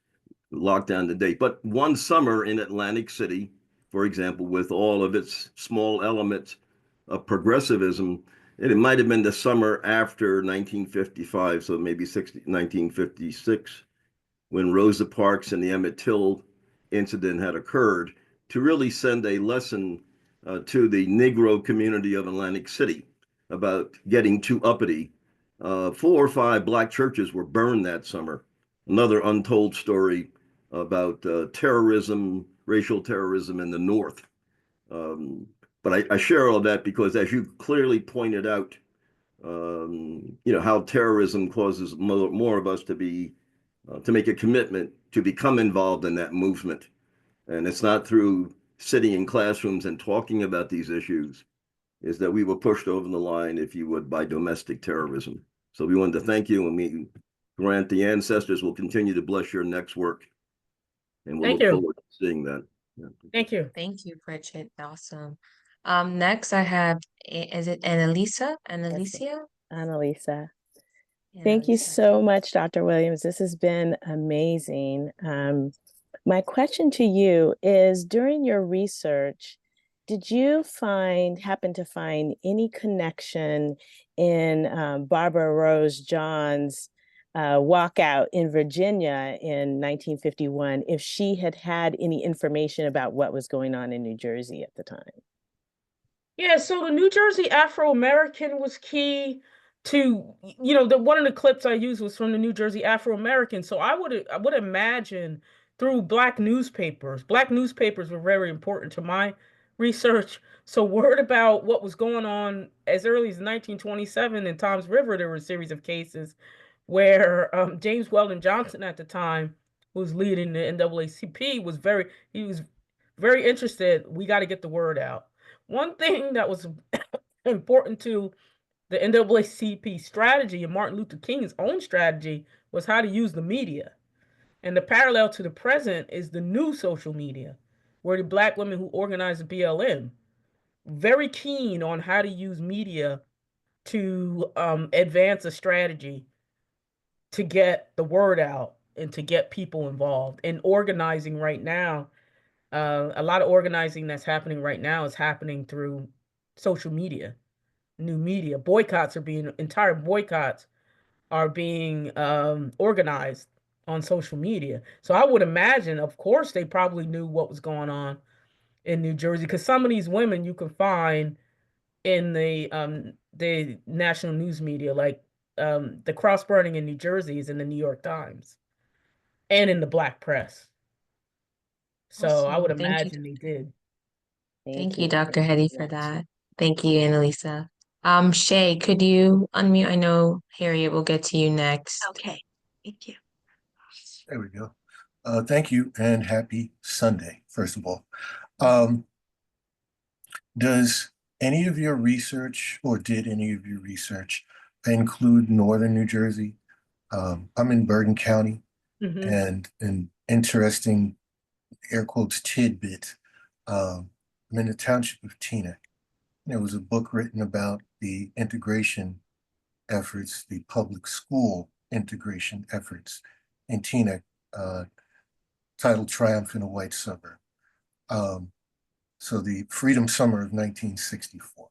lock down the date, but one summer in Atlantic City, for example, with all of its small elements of progressivism, and it might have been the summer after 1955, so maybe 1956, when Rosa Parks and the Emmett Till incident had occurred, to really send a lesson to the Negro community of Atlantic City about getting too uppity. 4 or 5 Black churches were burned that summer. Another untold story about terrorism, racial terrorism in the North. But I share all that because, as you clearly pointed out, how terrorism causes more of us to be to make a commitment to become involved in that movement. And it's not through sitting in classrooms and talking about these issues, is that we were pushed over the line, if you would, by domestic terrorism. So we wanted to thank you, and we grant the ancestors will continue to bless your next work. And we'll look forward to seeing that. Yeah. Thank you. Thank you, Bridget. Awesome. Next I have, is it Annalisa? Annalisa? Annalisa. Thank you so much, Dr. Williams. This has been amazing. My question to you is, during your research, did you happen to find any connection in Barbara Rose John's walkout in Virginia in 1951, if she had had any information about what was going on in New Jersey at the time? Yeah, so the New Jersey Afro-American was key to, one of the clips I used was from the New Jersey Afro-American. So I would imagine through Black newspapers were very important to my research. So word about what was going on as early as 1927 in Toms River, there were a series of cases where James Weldon Johnson at the time, who was leading the NAACP, was very interested. We got to get the word out. One thing that was important to the NAACP strategy and Martin Luther King's own strategy was how to use the media. And the parallel to the present is the new social media, where the Black women who organized the BLM, very keen on how to use media to advance a strategy to get the word out and to get people involved. And organizing right now, a lot of organizing that's happening right now is happening through social media, new media. Entire boycotts are being organized on social media. So I would imagine, of course, they probably knew what was going on in New Jersey, because some of these women you can find in the national news media, like the cross burning in New Jersey is in the New York Times and in the Black press. So Awesome. I would Thank you. imagine they did. Thank you, Dr. Hettie, for that. Thank you, Annalisa. Shay, could you unmute? I know Harriet will get to you next. Okay, thank you. There we go. Thank you, and happy Sunday, first of all. Does any of your research, or did any of your research, include northern New Jersey? I'm in Bergen County, and an interesting, air quotes, tidbit. I'm in the township of Teaneck. There was a book written about the integration efforts, the public school integration efforts in Teaneck, titled Triumph in a White Suburb. So the Freedom Summer of 1964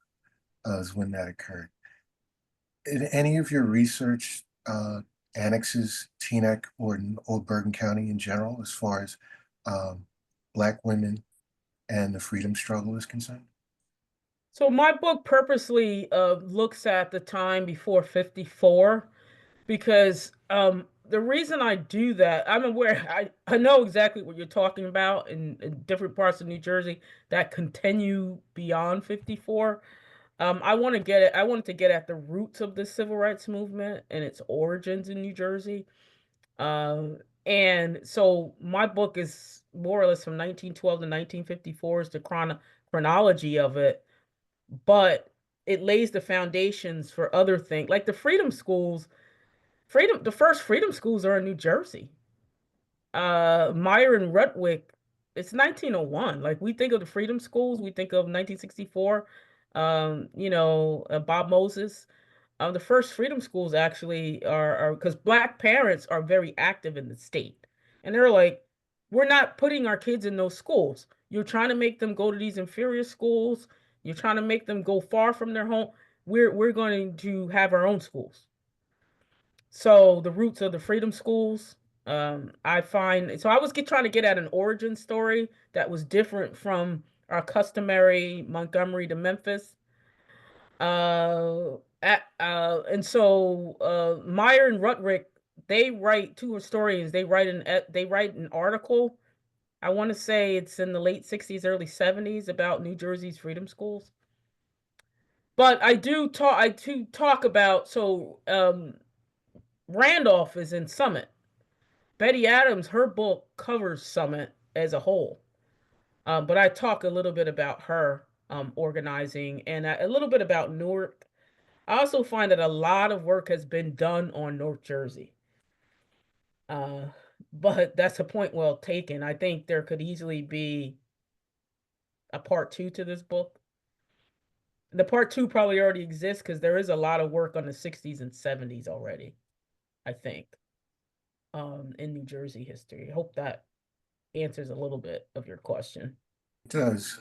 is when that occurred. In any of your research annexes Teaneck or Bergen County in general, as far as Black women and the freedom struggle is concerned? So my book purposely looks at the time before 54, because the reason I do that, I'm aware, I know exactly what you're talking about in different parts of New Jersey that continue beyond 54. I wanted to get at the roots of the civil rights movement and its origins in New Jersey. And And so my book is more or less from 1912 to 1954 is the chronology of it, but it lays the foundations for other things, like the freedom schools. The first freedom schools are in New Jersey. Meyer and Rutwick, it's 1901. Like, we think of the freedom schools, we think of 1964, Bob Moses. The first freedom schools actually are because Black parents are very active in the state. And they're like, we're not putting our kids in those schools. You're trying to make them go to these inferior schools. You're trying to make them go far from their home. We're going to have our own schools. So the roots of the freedom schools, I find, so I was trying to get at an origin story that was different from our customary Montgomery to Memphis. And so Meyer and Rutwick, they write, two historians, they write an article. I want to say it's in the late 60s, early 70s about New Jersey's freedom schools. But I do talk about, so Randolph is in Summit. Betty Adams, her book covers Summit as a whole. But I talk a little bit about her organizing and a little bit about Newark. I also find that a lot of work has been done on North Jersey. But that's a point well taken. I think there could easily be a part 2 to this book. The part 2 probably already exists because there is a lot of work on the 60s and 70s already, I think, in New Jersey history. I hope that answers a little bit of your question. It does.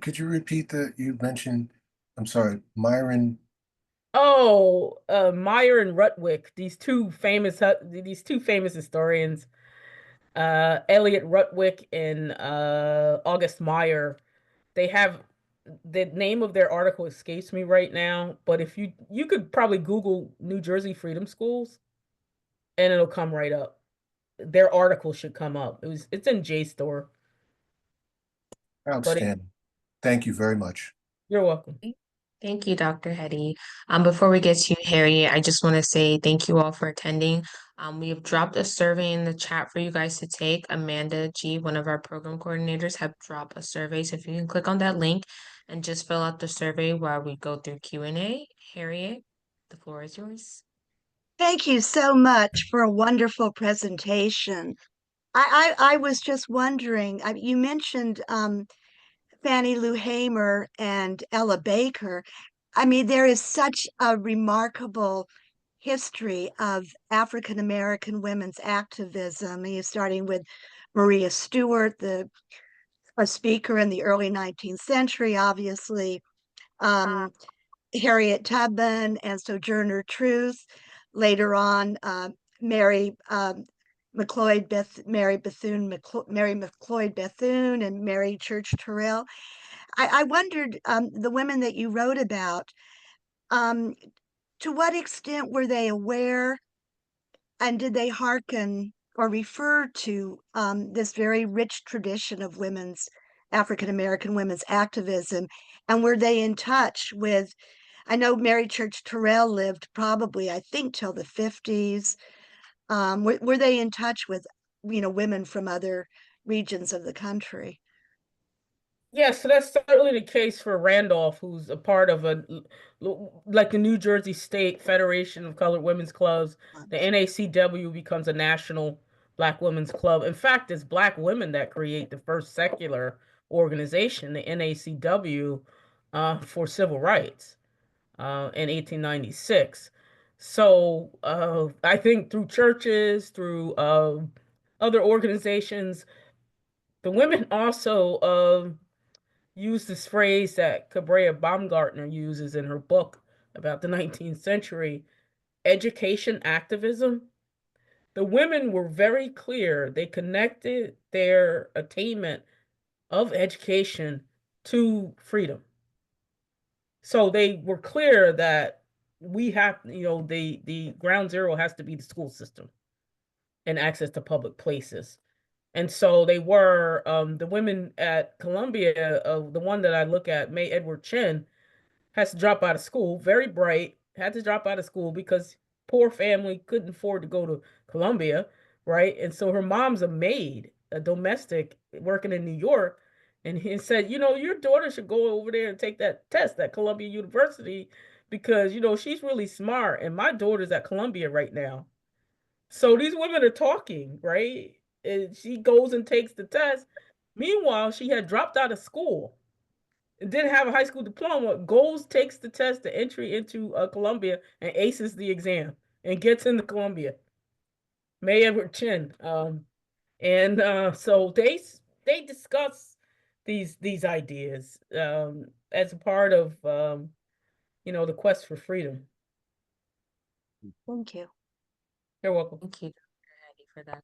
Could you repeat you mentioned, I'm sorry, Myron? Oh, Meyer and Rutwick, these two famous historians, Elliot Rutwick and August Meyer. They have, the name of their article escapes me right now, but if you could probably Google New Jersey Freedom Schools and it'll come right up. Their article should come up. It's in JSTOR. Outstanding. Thank you very much. You're welcome. Thank you, Dr. Hettie. Before we get to you, Harriet, I just want to say thank you all for attending. We have dropped a survey in the chat for you guys to take. Amanda G, one of our program coordinators, have dropped a survey. So if you can click on that link and just fill out the survey while we go through Q&A. Harriet, the floor is yours. Thank you so much for a wonderful presentation. I was just wondering, you mentioned Fannie Lou Hamer and Ella Baker. I mean, there is such a remarkable history of African American women's activism. Starting with Maria Stewart, a speaker in the early 19th century, obviously, Harriet Tubman and Sojourner Truth. Later on, Mary McLeod Bethune and Mary Church Terrell. I wondered, the women that you wrote about, to what extent were they aware, and did they hearken or refer to this very rich tradition of African American women's activism, and were they in touch with? I know Mary Church Terrell lived probably, I think, till the 50s. Were they in touch with, women from other regions of the country? Yes, so that's certainly the case for Randolph, who's a part of like the New Jersey State Federation of Colored Women's Clubs. The NACW becomes a national Black women's club. In fact, it's Black women that create the first secular organization, the NACW, for civil rights in 1896. So I think through churches, through other organizations, the women also use this phrase that Cabrea Baumgartner uses in her book about the 19th century, education activism. The women were very clear. They connected their attainment of education to freedom. So they were clear that we have, the ground zero has to be the school system and access to public places. And so they were, the women at Columbia, the one that I look at, May Edward Chin, has to drop out of school, very bright, had to drop out of school because poor family couldn't afford to go to Columbia. right? And so her mom's a maid, a domestic working in New York. And he said, your daughter should go over there and take that test at Columbia University because, she's really smart. And my daughter's at Columbia right now. So these women are talking, right? And she goes and takes the test. Meanwhile, she had dropped out of school and didn't have a high school diploma, goes, takes the test to entry into Columbia and aces the exam and gets into Columbia. May Edward Chin. So they discuss these ideas as a part of the quest for freedom. Thank you. You're welcome. Thank you, Dr. Hettie, for that.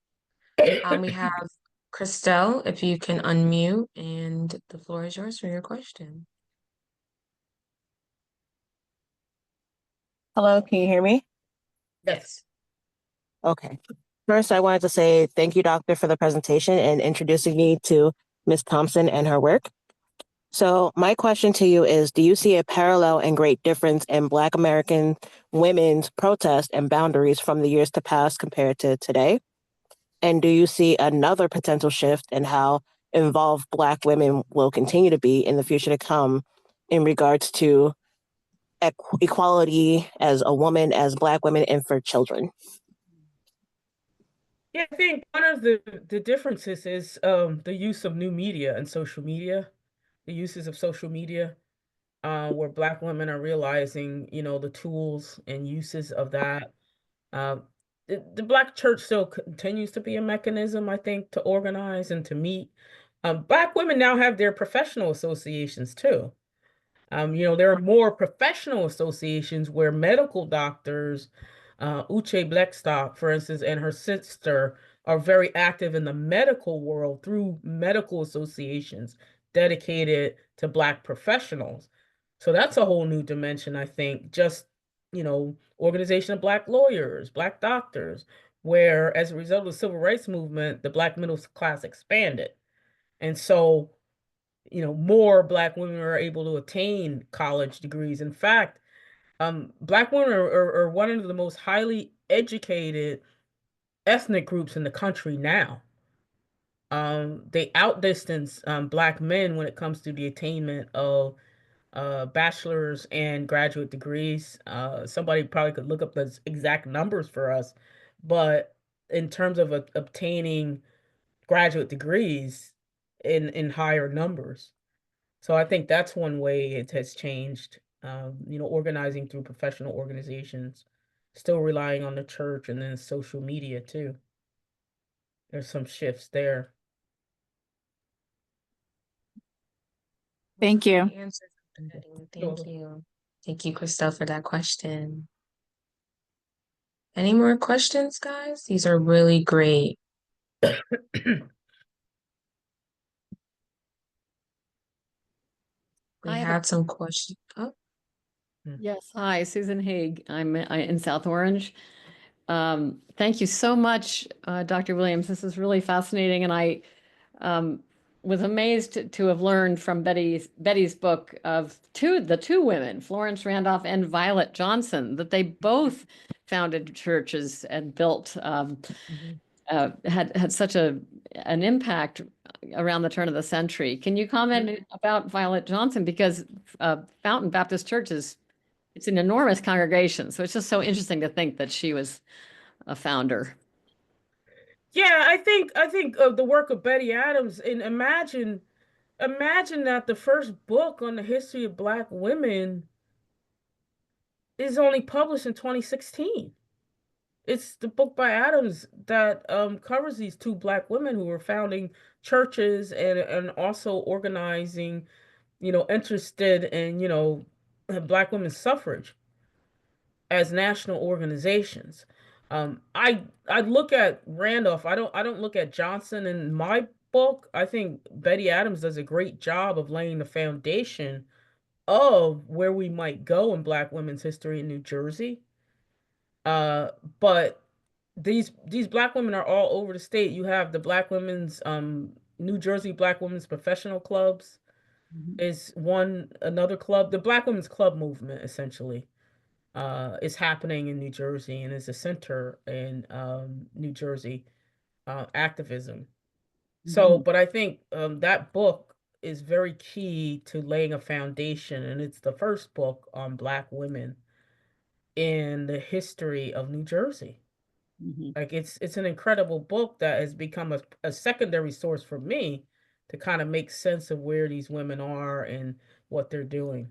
We have Christelle, if you can unmute, and the floor is yours for your question. Hello, can you hear me? Yes. Okay. First, I wanted to say thank you, Doctor, for the presentation and introducing me to Ms. Thompson and her work. So my question to you is, do you see a parallel and great difference in Black American women's protest and boundaries from the years to past compared to today? And do you see another potential shift in how involved Black women will continue to be in the future to come in regards to equality as a woman, as Black women, and for children? Yeah, I think one of the differences is the use of new media and social media, the uses of social media, where Black women are realizing, the tools and uses of that. Uh, the Black church still continues to be a mechanism, I think, to organize and to meet. Black women now have their professional associations too. There are more professional associations where medical doctors, Uche Blackstock, for instance, and her sister are very active in the medical world through medical associations dedicated to Black professionals. So that's a whole new dimension, I think. Just, organization of Black lawyers, Black doctors, where as a result of the civil rights movement, the Black middle class expanded. And so more Black women are able to attain college degrees. In fact, Black women are one of the most highly educated ethnic groups in the country now. They outdistance Black men when it comes to the attainment of bachelor's and graduate degrees. Somebody probably could look up the exact numbers for us, but in terms of obtaining graduate degrees in higher numbers. So I think that's one way it has changed, organizing through professional organizations, still relying on the church and then social media too. There's some shifts there. Thank you. Great answer, Dr. Hettie. Thank you. Thank you, Christelle, for that question. Any more questions, guys? These are really great. We had some questions. Oh. Yes. Hi, Susan Haig. I'm in South Orange. Thank you so much, Dr. Williams. This is really fascinating. And I was amazed to have learned from Betty's book of the two women, Florence Randolph and Violet Johnson, that they both founded churches and built, had such an impact around the turn of the century. Can you comment about Violet Johnson? Because Fountain Baptist Church it's an enormous congregation. So it's just so interesting to think that she was a founder. Yeah, I think of the work of Betty Adams, and imagine that the first book on the history of Black women is only published in 2016. It's the book by Adams that covers these two Black women who were founding churches and also organizing, interested in, Black women's suffrage as national organizations. I look at Randolph. I don't look at Johnson in my book. I think Betty Adams does a great job of laying the foundation of where we might go in Black women's history in New Jersey. But these Black women are all over the state. You have the Black women's New Jersey Black women's professional clubs is another club. The Black women's club movement essentially is happening in New Jersey and is a center in New Jersey activism. So, but I think that book is very key to laying a foundation, and it's the first book on Black women in the history of New Jersey. Like it's an incredible book that has become a secondary source for me to kind of make sense of where these women are and what they're doing.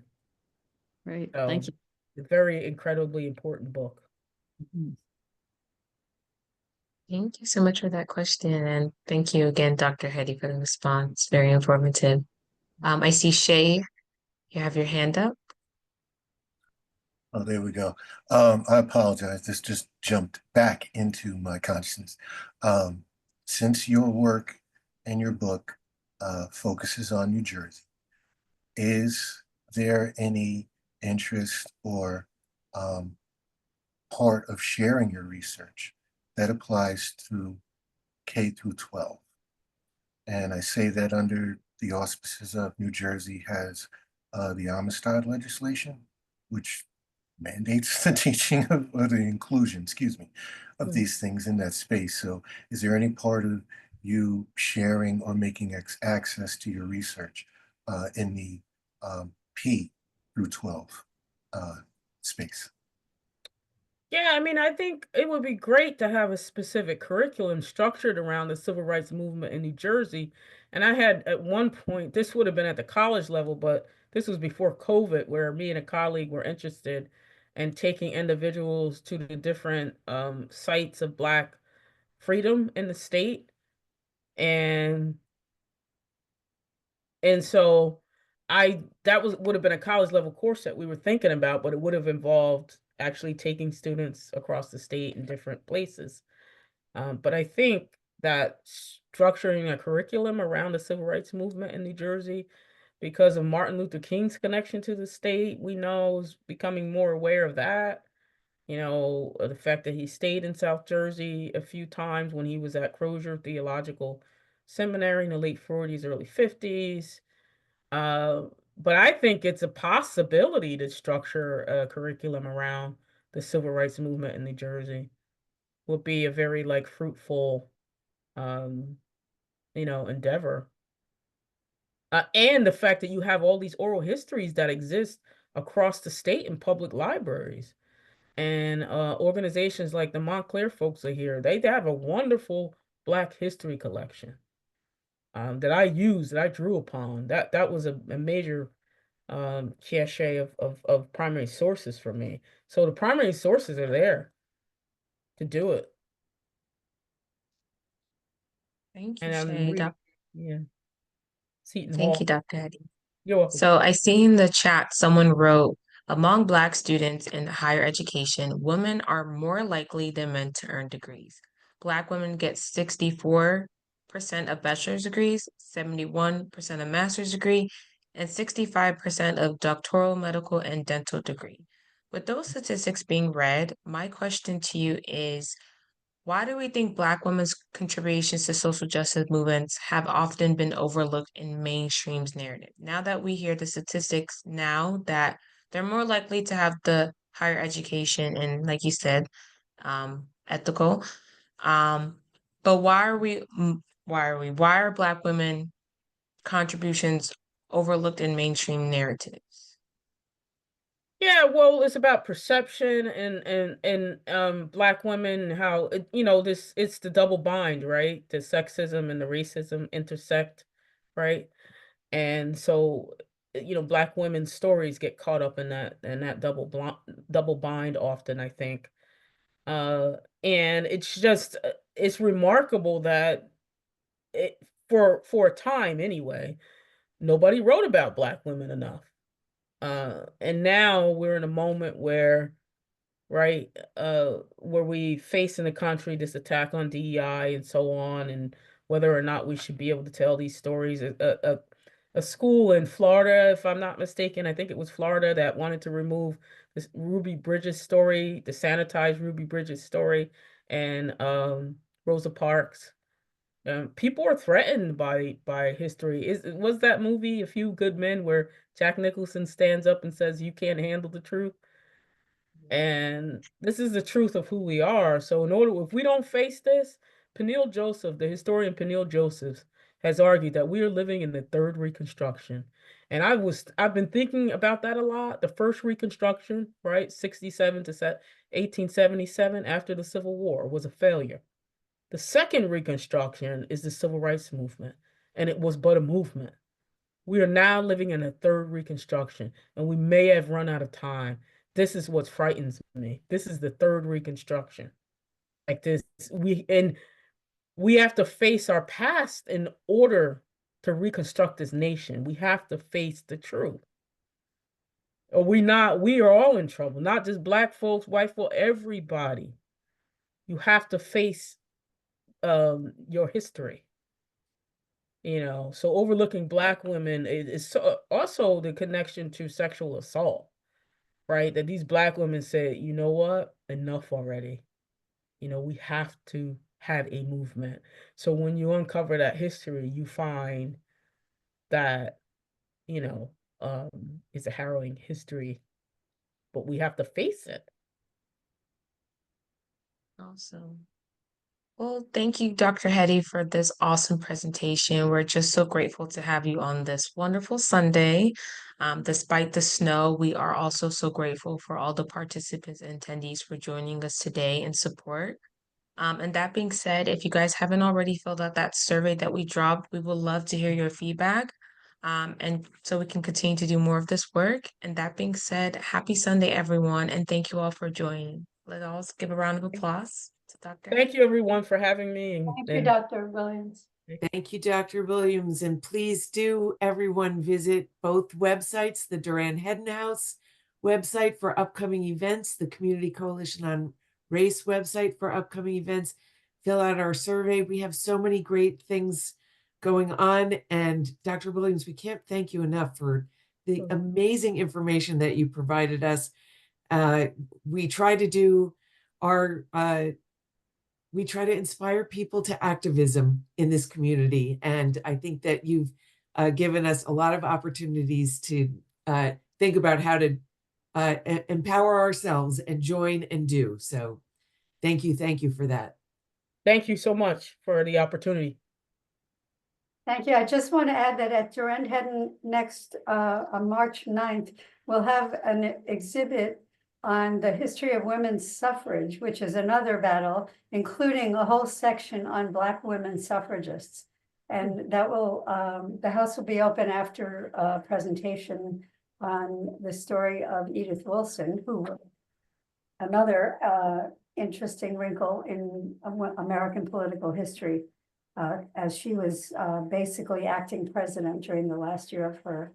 Great, So, thank you. a very incredibly important book. Thank you so much for that question. And thank you again, Dr. Hettie, for the response. Very informative. I see Shay, you have your hand up. Oh, there we go. I apologize. This just jumped back into my consciousness. Since your work and your book focuses on New Jersey, is there any interest or part of sharing your research that applies to K through 12? And I say that under the auspices of New Jersey has the Amistad legislation, which mandates the teaching of, or the inclusion, excuse me, of these things in that space. So is there any part of you sharing or making access to your research in the P through 12 space? Yeah, I mean, I think it would be great to have a specific curriculum structured around the civil rights movement in New Jersey. And I had at one point, this would have been at the college level, but this was before COVID, where me and a colleague were interested in taking individuals to the different sites of Black freedom in the state. And so that would have been a college level course that we were thinking about, but it would have involved actually taking students across the state in different places. But I think that structuring a curriculum around the civil rights movement in New Jersey, because of Martin Luther King's connection to the state, we know is becoming more aware of that. You know, the fact that he stayed in South Jersey a few times when he was at Crozier Theological Seminary in the late 40s, early 50s. But I think it's a possibility to structure a curriculum around the civil rights movement in New Jersey. Would be a very like fruitful, endeavor. And the fact that you have all these oral histories that exist across the state in public libraries. And organizations like the Montclair folks are here. They have a wonderful Black history collection that I drew upon. That was a major cache of primary sources for me. So the primary sources are there to do it. Thank you, And I'm Shay. really, yeah, Seton Thank you, Hall. Dr. Hettie. You're welcome. So I see in the chat someone wrote, among Black students in higher education, women are more likely than men to earn degrees. Black women get 64% of bachelor's degrees, 71% of master's degree, and 65% of doctoral, medical, and dental degree. With those statistics being read, my question to you is, why do we think Black women's contributions to social justice movements have often been overlooked in mainstream's narrative? Now that we hear the statistics, now that they're more likely to have the higher education and, like you said, ethical. But why are Black women contributions overlooked in mainstream narratives? Yeah, well, it's about perception and Black women, how it's the double bind, right? The sexism and the racism intersect, right? And so, Black women's stories get caught up in that double bind often, I think. And it's just it's remarkable that for a time anyway, nobody wrote about Black women enough. And now we're in a moment where, right, where we face in the country this attack on DEI and so on, and whether or not we should be able to tell these stories. A school in Florida, if I'm not mistaken, I think it was Florida, that wanted to remove this Ruby Bridges story, the sanitized Ruby Bridges story, and Rosa Parks. People are threatened by history. Was that movie A Few Good Men where Jack Nicholson stands up and says, "You can't handle the truth"? And this is the truth of who we are. So if we don't face this, Peniel Joseph, the historian Peniel Joseph, has argued that we are living in the third Reconstruction. And I've been thinking about that a lot. The first Reconstruction, right, 67 to 1877 after the Civil War, was a failure. The second Reconstruction is the Civil Rights Movement, and it was but a movement. We are now living in a third Reconstruction, and we may have run out of time. This is what frightens me. This is the third Reconstruction. Like this, we have to face our past in order to reconstruct this nation. We have to face the truth. Or we are all in trouble, not just Black folks, white folks, everybody. You have to face your history. So overlooking Black women is also the connection to sexual assault, right? That these Black women said, you know what, enough already. We have to have a movement. So when you uncover that history, you find that, it's a harrowing history, but we have to face it. Awesome. Well, thank you, Dr. Hettie, for this awesome presentation. We're just so grateful to have you on this wonderful Sunday. Despite the snow, we are also so grateful for all the participants and attendees for joining us today in support. And that being said, if you guys haven't already filled out that survey that we dropped, we would love to hear your feedback. And so we can continue to do more of this work. And that being said, happy Sunday, everyone. And thank you all for joining. Let us give a round of applause to Dr. Thank you, everyone, for having me. Thank you, Dr. Williams. Thank you, Dr. Williams. And please do, everyone, visit both websites, the Durand-Hedden House website for upcoming events, the Community Coalition on Race website for upcoming events. Fill out our survey. We have so many great things going on. And Dr. Williams, we can't thank you enough for the amazing information that you provided us. We try to inspire people to activism in this community. And I think that you've given us a lot of opportunities to think about how to empower ourselves and join and do. So thank you for that. Thank you so much for the opportunity. Thank you. I just want to add that at Durand-Hedden next, on March 9th, we'll have an exhibit on the history of women's suffrage, which is another battle, including a whole section on Black women suffragists. And that will, the house will be open after a presentation on the story of Edith Wilson, who another interesting wrinkle in American political history, as she was basically acting president during the last year of her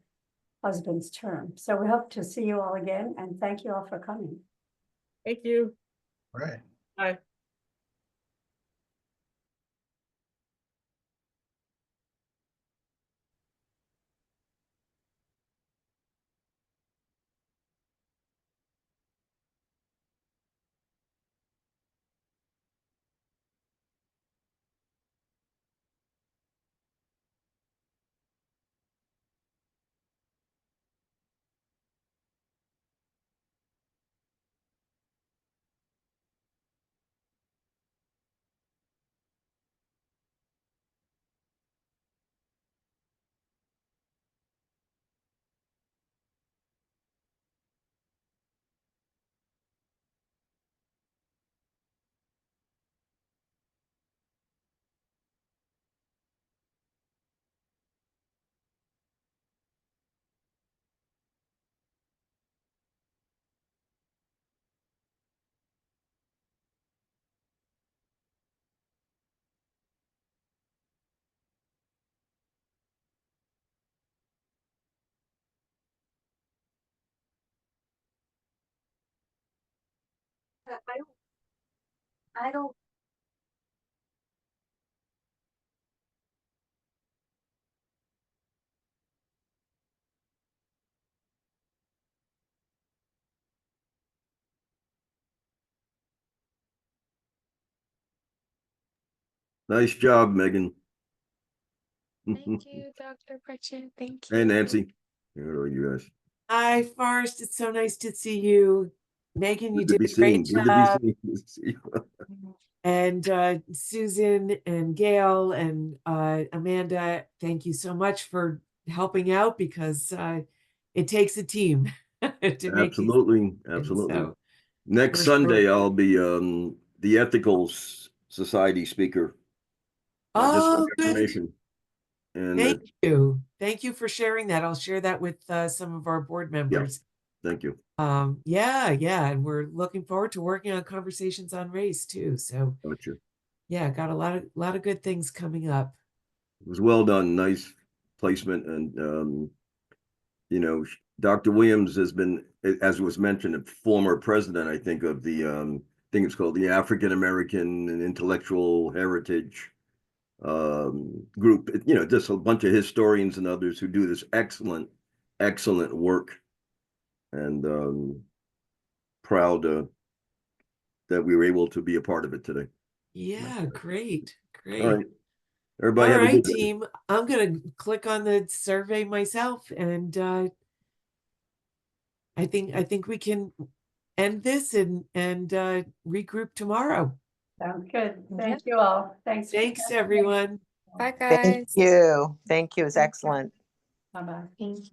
husband's term. So we hope to see you all again, and thank you all for coming. Thank you. All right. Bye. I don't Nice job, Megan. Thank you, Dr. Pritchett. Thank you. Hey, Nancy. Hello, you guys. Hi, Forrest. It's so nice to see you. Megan, you Good to did be a great seen. Good to be job. seen. Good to see you. And Susan and Gail and Amanda, thank you so much for helping out, because it takes a team to make these Absolutely, happen. absolutely. So Next we're Sunday, sure. I'll be the Ethical Society speaker. Just for Oh, good. information. And Thank you. Thank you for sharing that. I'll share that with some of our board members. thank you. Yeah, and we're looking forward to working on conversations on race too. So Gotcha. yeah, got a lot of good things coming up. It was well done. Nice placement. And, you know, Dr. Williams has been, as was mentioned, a former president, I think, of the, I think it's called the African American and Intellectual Heritage group. You know, just a bunch of historians and others who do this excellent work. And proud that we were able to be a part of it today. Yeah, great. All right. Everybody All have a right, good day. team. I'm gonna click on the survey myself, and I think we can end this and regroup tomorrow. Sounds good. Thank you all. Thanks. Thanks, everyone. Bye, Thank guys. you. Thank you. It's excellent. Bye-bye.